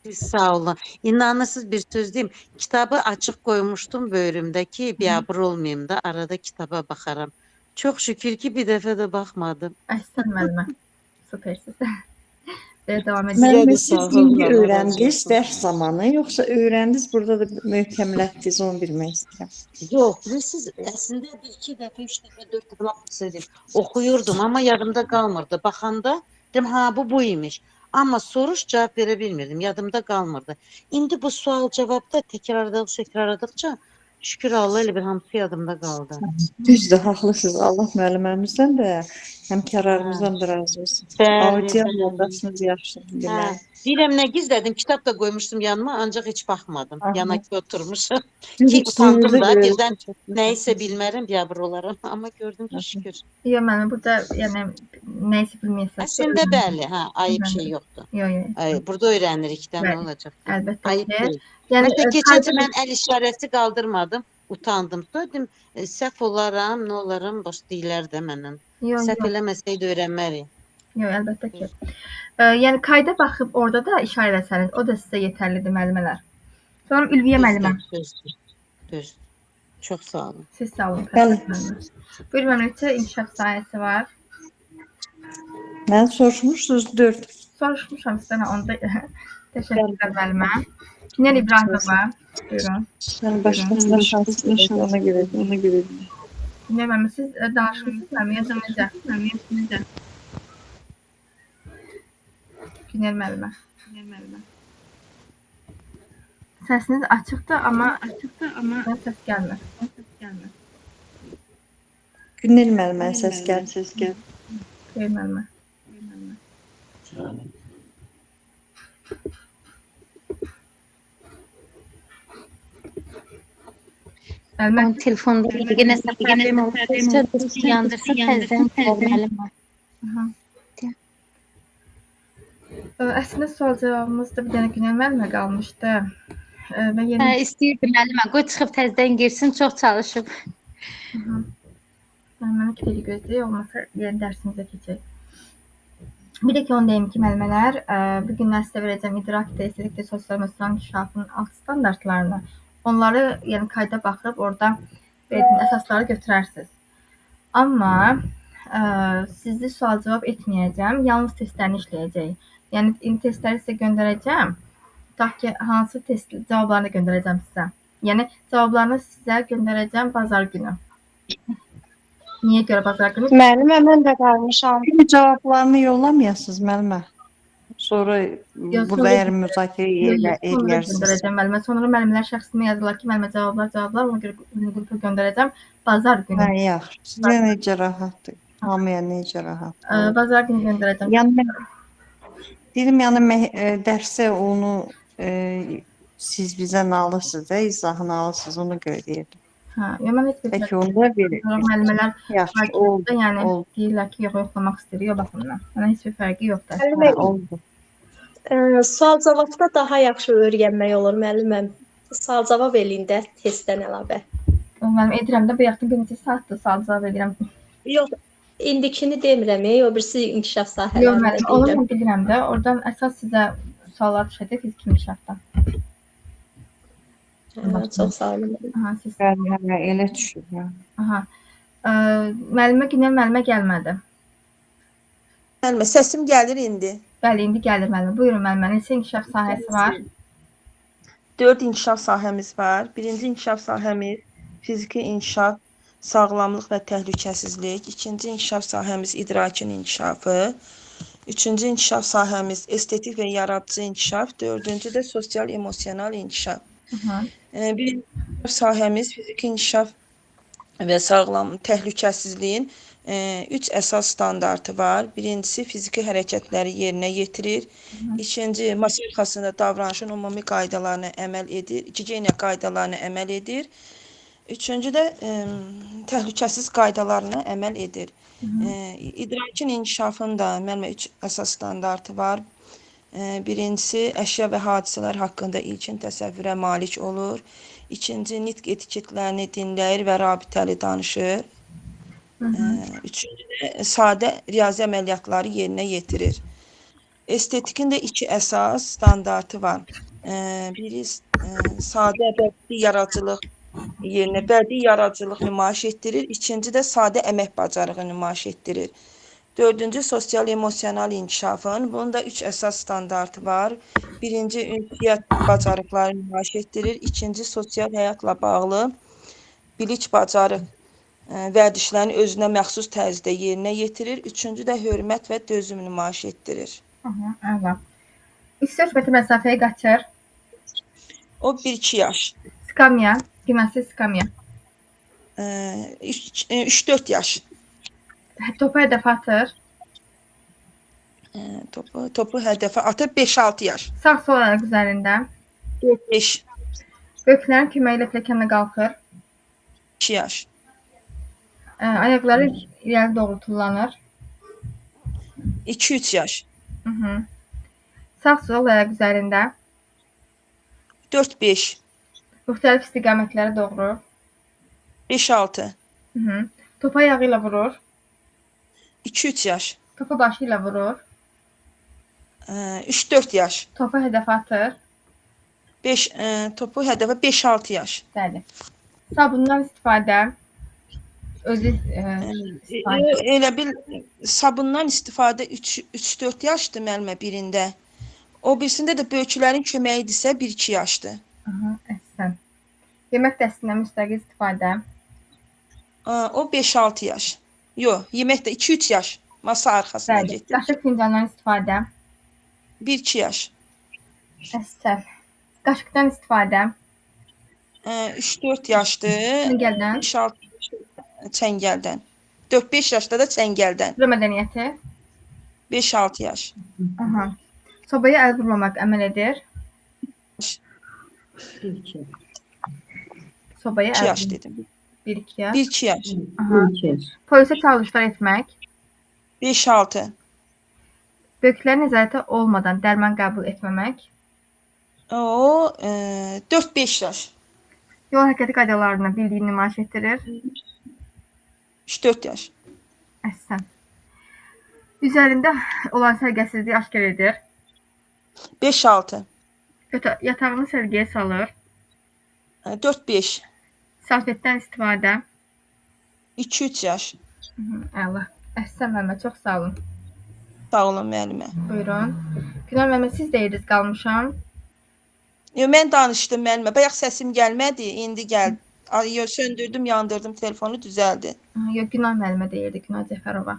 Siz sağ olun. İnanırsınız bir söz deyim. Kitabı açıq qoymuşdum böyrümdə ki, biabır olmayayım da arada kitaba baxaram. Çox şükür ki, bir dəfə də baxmadım. Əhsən müəllimə. Supersiz. Devam Müəllimə, edelim. siz indi öyrəndiniz dərs zamanı, yoxsa öyrəndiniz, burada da möhkəmlətdiniz, onu bilmək istəyirəm. Yox, bilirsiniz, əslində 1-2 dəfə, 3 dəfə, 4 dəfə lap oxuyurdum, amma yadımda qalmırdı. Baxanda dedim, bu imiş. Amma soruş cavab verə bilmirdim, yadımda qalmırdı. İndi bu sual cavabda təkrarladıqca şükür Allah elə bir hamısı yadımda qaldı. Düzdür, haqlısınız. Allah müəlliməmizdən də, həmkarlarımızdan da razı olsun. Audial yoldaşınız yaxşıdır demək. Deyirəm, nə gizlədim, kitab da qoymuşdum yanıma, ancaq heç baxmadım. Yanakı oturmuşam. Ki, utandım da, birdən nəyisə bilmərəm, biabır olaram. Amma gördüm ki, şükür. Yox, mənim burada, yəni, nəyisə bilməyəsək. Əslində bəli, ayıb şey yoxdur. Yox. Burada öyrənirik də, nə olacaq? Əlbəttə ki. Məsələn, keçən mən əl işarəsi qaldırmadım, utandım. Dedim, səhv olaram, nə olaram, baş deyilər də məndən. Səhv eləməsəydi öyrənmərik. Yox, əlbəttə ki. Yəni, qayda baxıb orada da işarə eləsəniz, o da sizə yetərlidir müəllimələr. Sonra Ülviyə müəllimə. Düz. Çox sağ olun. Siz sağ olun. Buyurun, məmləkətdə inkişaf sahəsi var. Mən soruşmuşsunuz 4. Soruşmuşam sizdən onda. Təşəkkürlər müəllimə. Günel İbrahimova. Buyurun. Sən başqasına şans verin, ona görə. Günel müəllimə, siz danışmışsınız müəllimə, necə? Günel müəllimə. Səsiniz açıqdır, amma səs gəlmir. Günel müəllimə səs gəlir. Buyur müəllimə. Mən telefonda nəsə problem olursa, yandırsa təzədən müəllimə. Əslində sual cavabımızda bir dənə Günel müəllimə qalmışdı. və Hə, yeni istəyirdim müəllimə, qoy çıxıb təzədən girsin, çox çalışıb. Müəlliməni kitəli gözləyək, olmasa yeni dərsimizə keçək. Bir də ki, onu deyim ki, müəllimələr, bu günlər sizə verəcəm idrak estetik sosial emosional inkişafının alt standartlarını, onları yəni kayda baxıb orada verdiyim əsasları götürərsiniz. Amma sizi sual cavab etməyəcəm, yalnız testlərini işləyəcəyik. Yəni indi testləri sizə göndərəcəm. Tutaq ki, hansı test cavablarını göndərəcəm sizə. Yəni cavablarını sizə göndərəcəm bazar günü. Niyə görə bazar günü? Müəllimə, mən də qalmışam. Şimdi cavablarını yollamayasınız müəllimə. Sonra burada əgər müzakirə Sonra eləyərsiniz. göndərəcəm müəllimə. Sonra müəllimlər şəxsimi yazırlar ki, müəllimə cavablar, ona görə qrupa göndərəcəm bazar günü. Hə, yaxşı. Sizə necə rahatdır? Hamıya necə rahatdır? Bazar günü göndərəcəm. Yəni mən deyirəm, yəni dərsə onu siz bizdən alırsınız da, izahını alırsınız, ona görə deyirdim. Hə, mən heç bir Peki onda verir. müəllimələr Yaxşı, oldu. hakimiyyətdə, yəni Oldu. deyirlər ki, yoxlamaq istəyirik o baxımdan. Mənə heç bir fərqi yoxdur. Müəllimə, Oldu. sual cavabda daha yaxşı öyrənmək olur müəlliməm. Sual cavab eləyində testdən əlavə. Müəllim edirəm də bu yaxın bir neçə saatdır sual cavab edirəm. Yox, indikini demirəm, o birisi inkişaf Yox sahələrində müəllim, onu deyirəm. mən bilirəm də. Oradan əsas sizə suallar düşəcək fiziki inkişafdan. Çox sağ olun. Aha, siz. Hə, elə düşür. Hə. Aha. Müəllimə müəllimə gəlmədi. Müəllimə, səsim gəlir indi. Bəli, indi gəlir müəllimə. Buyurun müəllimə, neçə inkişaf sahəsi var? 4 inkişaf sahəmiz var. Birinci inkişaf sahəmiz fiziki inkişaf, sağlamlıq və təhlükəsizlik. İkinci inkişaf sahəmiz idrakin inkişafı. Üçüncü inkişaf sahəmiz estetik və yaradıcı inkişaf. Dördüncü də sosial emosional inkişaf. Birinci inkişaf sahəmiz fiziki inkişaf və təhlükəsizliyin 3 əsas standartı var. Birincisi fiziki hərəkətləri yerinə yetirir. İkinci masa arxasında davranışın ümumi qaydalarına əməl edir. Gigiyena qaydalarına əməl edir. Üçüncü də təhlükəsiz qaydalarına əməl edir. İdrakin inkişafında müəllimə 3 əsas standartı var. Birincisi əşya və hadisələr haqqında ilkin təsəvvürə malik olur. İkinci nitq etiketlərini dinləyir və rabitəli danışır. Üçüncü də sadə riyazi əməliyyatları yerinə yetirir. Estetikin də 2 əsas standartı var. Biri sadə bədii yaradıcılıq nümayiş etdirir. İkinci də sadə əmək bacarığı nümayiş etdirir. Dördüncü sosial emosional inkişafın. Bunun da 3 əsas standartı var. Birinci ünsiyyət bacarıqları nümayiş etdirir. İkinci sosial həyatla bağlı bilik bacarıq vərdişlərini özünə məxsus tərzdə yerinə yetirir. Üçüncü də hörmət və dözüm nümayiş etdirir. Əla. 3-4 metr məsafəyə qaçır. O 1-2 yaş. Skamya, qiymətli skamya. 3-4 yaş. Topu hədəfə atır. Topu hədəfə atır 5-6 yaş. Sağ-sol ayaq üzərində. 4-5. Böyüklərin köməyi ilə pilləkənlə qalxır. 2 yaş. Ayaqları irəli doğru tullanır. 2-3 yaş. Sağ-sol ayaq üzərində. 4-5. Müxtəlif istiqamətlərə doğru. 5-6. Topu ayağı ilə vurur. 2-3 yaş. Topu başı ilə vurur. 3-4 yaş. Topu hədəfə atır. Topu hədəfə 5-6 yaş. Bəli. Sabundan istifadə. Özü Elə bil sabundan istifadə 3-4 yaşdır müəllimə birində. O birisində də böyüklərin köməyidirsə 1-2 yaşdır. Əhsən. Yemək dəstindən müstəqil istifadə. O 5-6 yaş. Yox, yemək də 2-3 yaş. Masa arxasına getdi. Qaşıq fincandan istifadə. 1-2 yaş. Əhsən. Qaşıqdan istifadə. 3-4 yaşdır. Çəngəldən. 5-6 çəngəldən. 4-5 yaşda da çəngəldən. Sürə mədəniyyəti. 5-6 yaş. Sobaya əl vurmamaq əməl edir. Sobaya 2 əl yaş dedim. 1-2 yaş. 1-2 yaş. Polisə çağırışlar etmək. 5-6. Böyüklər nəzarətə olmadan dərman qəbul etməmək. O 4-5 yaş. Yol hərəkəti qaydalarını bildiyini nümayiş etdirir. 3-4 yaş. Əhsən. Üzərində olan səliqəsizliyi aşkar edir. 5-6. Yatağını səliqəyə salır. 4-5. Salfetdən istifadə. 2-3 yaş. Əla. Əhsən müəllimə, çox sağ olun. Sağ olun müəllimə. Buyurun. Günel müəllimə, siz deyirdiniz qalmışam. Mən danışdım müəllimə. Bayaq səsim gəlmədi, indi gəldi. Söndürdüm, yandırdım telefonu, düzəldi. Yox, Günel müəllimə deyirdi, Günel Cəfərova.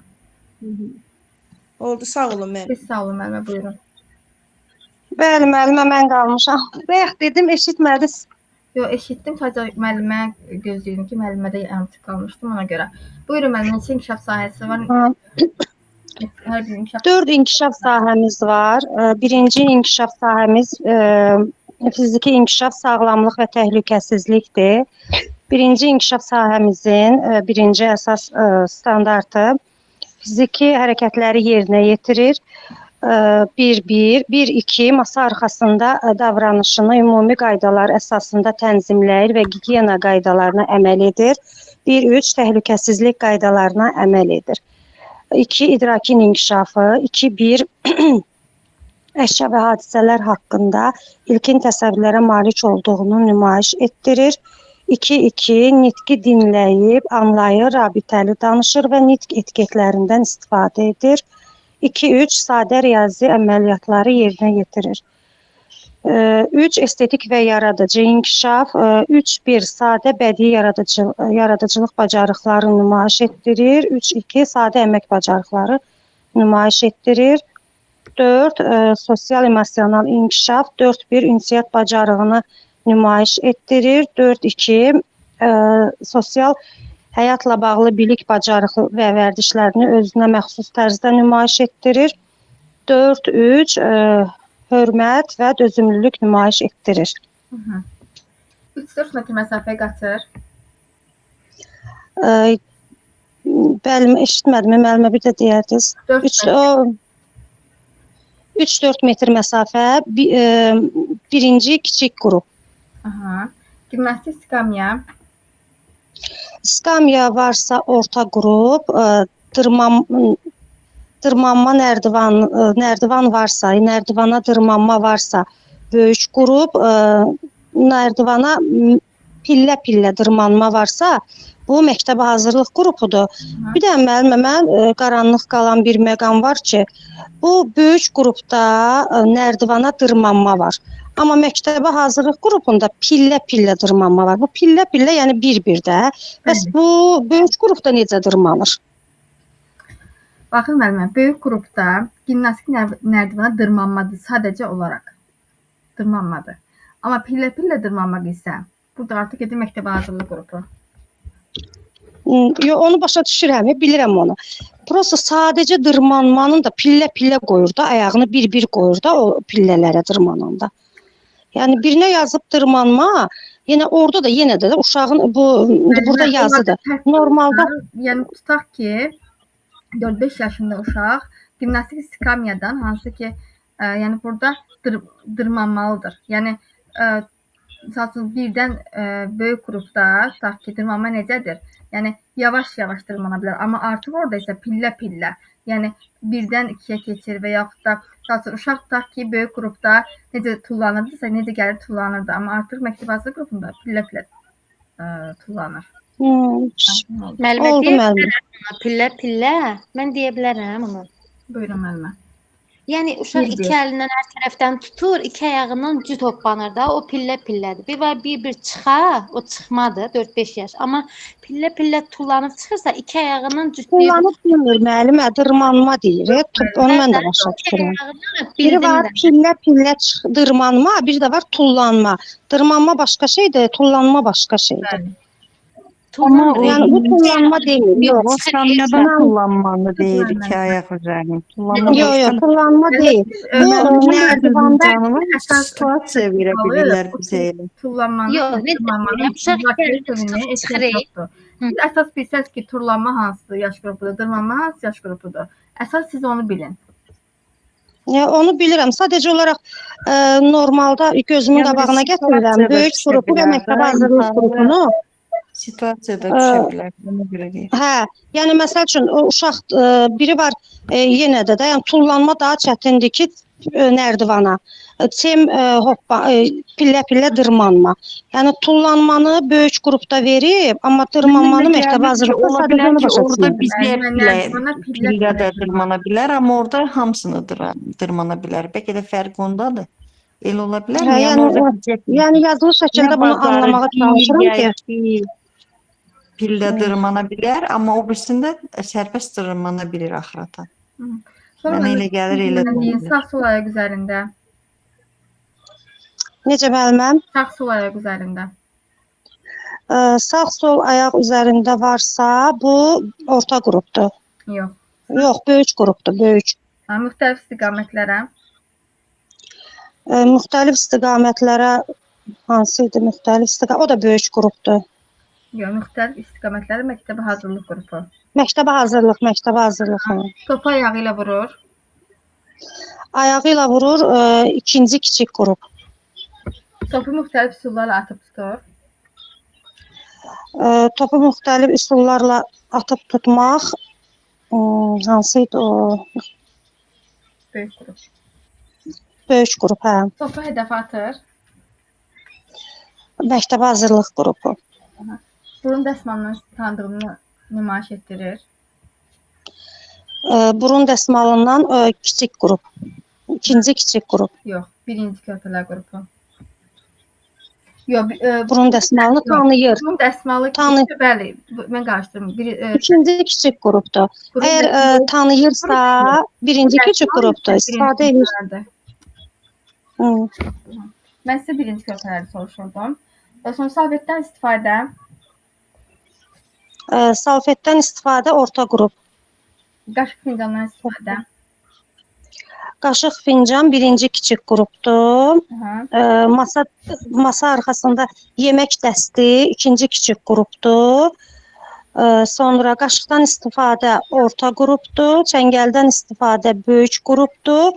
Oldu, sağ olun müəllimə. Siz sağ olun müəllimə, buyurun. Bəli, müəllimə, mən qalmışam. Bayaq dedim, eşitmədiniz. Yox, eşitdim, sadəcə müəllimə gözləyirdim ki, müəllimədə yarımçıq qalmışdım ona görə. Buyurun müəllimə, neçə inkişaf sahəsi var? Hər bir inkişaf. 4 inkişaf sahəmiz var. Birinci inkişaf sahəmiz fiziki inkişaf, sağlamlıq və təhlükəsizlikdir. Birinci inkişaf sahəmizin birinci əsas standartı fiziki hərəkətləri yerinə yetirir. 1-1, 1-2 masa arxasında davranışını ümumi qaydalar əsasında tənzimləyir və gigiyena qaydalarına əməl edir. 1-3 təhlükəsizlik qaydalarına əməl edir. 2 idrakin inkişafı, 2-1 əşya və hadisələr haqqında ilkin təsəvvürlərə malik olduğunu nümayiş etdirir. 2-2 nitqi dinləyib, anlayır, rabitəli danışır və nitq etiketlərindən istifadə edir. 2-3 sadə riyazi əməliyyatları yerinə yetirir. 3 estetik və yaradıcı inkişaf, 3-1 sadə bədii yaradıcılıq bacarıqları nümayiş etdirir, 3-2 sadə əmək bacarıqları nümayiş etdirir. 4 sosial emosional inkişaf, 4-1 ünsiyyət bacarığını nümayiş etdirir, 4-2 sosial həyatla bağlı bilik bacarığı və vərdişlərini özünə məxsus tərzdə nümayiş etdirir. 4-3 hörmət və dözümlülük nümayiş etdirir. 3-4 metr məsafəyə qaçır. Bəli, eşitmədim, müəllimə bir də deyərdiniz. 3-4 metr məsafə, birinci kiçik qrup. Gimnastik skamya. Skamya varsa orta qrup, dırmanma nərdivan varsa, nərdivana dırmanma varsa böyük qrup, nərdivana pillə-pillə dırmanma varsa, bu məktəbə hazırlıq qrupudur. Bir də müəllimə, mən qaranlıq qalan bir məqam var ki, bu böyük qrupda nərdivana dırmanma var. Amma məktəbə hazırlıq qrupunda pillə-pillə dırmanma var. Bu pillə-pillə, yəni bir-birdə. Bəs bu böyük qrupda necə dırmanır? Baxın müəllimə, böyük qrupda gimnastik nərdivana dırmanmadır, sadəcə olaraq. Dırmanmadır. Amma pillə-pillə dırmanmaq isə, burada artıq edir məktəbə hazırlıq qrupu. Yox, onu başa düşürəm, bilirəm onu. Prosta sadəcə dırmanmanın da pillə-pillə qoyur da, ayağını bir-bir qoyur da o pillələrə dırmananda. Yəni birinə yazıb dırmanma, yenə orada da yenə də uşağın burada yazıdır. Normalda yəni tutaq ki 4-5 yaşında uşaq gimnastik skamyadan hansı ki yəni burada dırmanmalıdır. Yəni məsələn birdən böyük qrupda tutaq ki dırmanma necədir? Yəni yavaş-yavaş dırmana bilər, amma artıq orada isə pillə-pillə. Yəni birdən ikiyə keçir və yaxud da məsələn uşaq tutaq ki böyük qrupda necə tullanırdısa, necə gəlir tullanırdı, amma artıq məktəb hazırlıq qrupunda pillə-pillə tullanır. Müəllimə deyə bilərəm pillə-pillə. Mən deyə bilərəm onu. Buyurun müəllimə. Yəni uşaq iki əlindən hər tərəfdən tutur, iki ayağından cüt hoppanır da, o pillə-pillədir. Bir var bir çıxa, o çıxmadır 4-5 yaş. Amma pillə-pillə tullanıb çıxırsa iki ayağından cütləyib. Tullanıb demir müəllimə, dırmanma deyir. Onu mən də başa düşürəm. Biri var pillə-pillə dırmanma, bir də var tullanma. Dırmanma başqa şeydir, tullanma başqa şeydir. Amma yəni bu tullanma deyil. Yox, skamyadan tullanmanı deyir iki ayaq üzərinə. Yox, tullanma deyil. Bu nərdivanda situasiya verə bilirlər bizə elə. Tullanmanın əsas bilsəz ki, tullanma hansı yaş qrupudur, dırmanma hansı yaş qrupudur. Əsas siz onu bilin. Onu bilirəm. Sadəcə olaraq normalda gözümün Yəni qabağına gətirirəm. situasiyada Böyük düşə qrupu və bilər də, məktəb hazırlıq qrupunu. Situasiyada Ə, düşə bilər. Ona görə deyir. Hə, yəni məsəl üçün o uşaq biri var yenə də yəni tullanma daha çətindir ki nərdivana. Hoppa pillə-pillə dırmanma. Yəni tullanmanı böyük qrupda verib, amma dırmanmanı məktəb hazırlıqda ola sadəcə bilər onu ki, başa orada düşmürəm. bizlər Mən nərdivana pillə də dırmana bilər, amma orada hamısını dırmana bilər. Bəlkə də fərq ondadır. Elə ola bilərmi? Hə, Yəni orada yəni yazılı şəkildə bunu anlamağa çalışıram ki, pillə dırmana bilər, amma o birisində sərbəst dırmana bilir axırata. Mənə elə gəlir elə də ola bilər. Sağ sol ayaq üzərində. Necə müəlliməm? Sağ sol ayaq üzərində. Sağ sol ayaq üzərində varsa, bu orta qrupdur. Yox. Yox, böyük qrupdur, böyük. Müxtəlif istiqamətlərə. Müxtəlif istiqamətlərə hansı idi? Müxtəlif istiqamət, o da böyük qrupdur. Yox, müxtəlif istiqamətlərə məktəbə hazırlıq qrupu. Məktəbə hazırlıq. Topu ayağı ilə vurur. Ayağı ilə vurur, ikinci kiçik qrup. Topu müxtəlif üsullarla atıb tutur. Topu müxtəlif üsullarla atıb tutmaq hansı idi o? Böyük qrup. Böyük qrup, hə. Topu hədəfə atır. Məktəbə hazırlıq qrupu. Burun dəsmalının sandığını nümayiş etdirir. Burun dəsmalından kiçik qrup. İkinci kiçik qrup. Yox, birinci körpələr qrupu. Yox, burun dəsmalını tanıyır. Burun dəsmalı bəli, mən qarışdırdım. İkinci kiçik qrupdur. Əgər tanıyırsa, birinci kiçik qrupdur. İstifadə edir. Mən sizə birinci körpələri soruşurdum. Sonra salfetdən istifadə. Salfetdən istifadə orta qrup. Qaşıq fincandan istifadə. Qaşıq fincan birinci kiçik qrupdur. Masa arxasında yemək dəsti ikinci kiçik qrupdur. Sonra qaşıqdan istifadə orta qrupdur. Çəngəldən istifadə böyük qrupdur.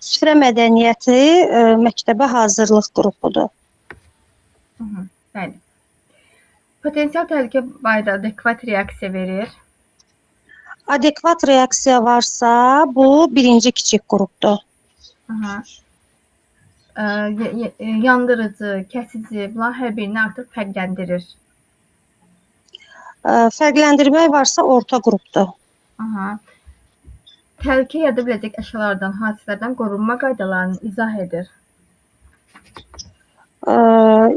Süfrə mədəniyyəti məktəbə hazırlıq qrupudur. Bəli. Potensial təhlükə barədə adekvat reaksiya verir. Adekvat reaksiya varsa, bu birinci kiçik qrupdur. Yandırıcı, kəsici, bunlar hər birini artıq fərqləndirir. Fərqləndirmək varsa, orta qrupdur. Təhlükə yarada biləcək əşyalardan, hadisələrdən qorunma qaydalarını izah edir.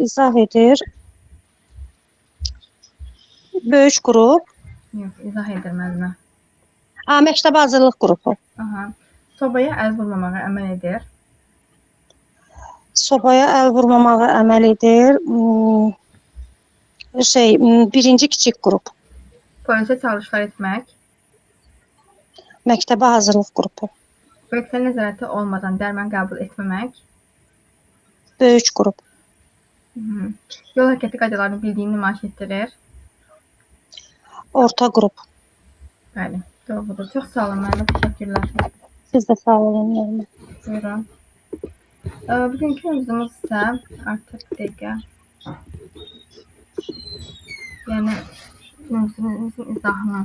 İzah edir. Böyük qrup. Yox, izah edilməzmə. Məktəbə hazırlıq qrupu. Sobaya əl vurmamağa əməl edir. Sobaya əl vurmamağa əməl edir. Birinci kiçik qrup. Polisə çağırışlar etmək. Məktəbə hazırlıq qrupu. Bölgəsel nəzarəti olmadan dərman qəbul etməmək. Böyük qrup. Yol hərəkəti qaydalarını bildiyini nümayiş etdirir. Orta qrup. Bəli, doğrudur. Çox sağ olun, mənə təşəkkürlər. Siz də sağ olun. Buyurun. Bugünkü mövzumuz isə artıq dəqiqə. Yəni, mövzumuzun izahını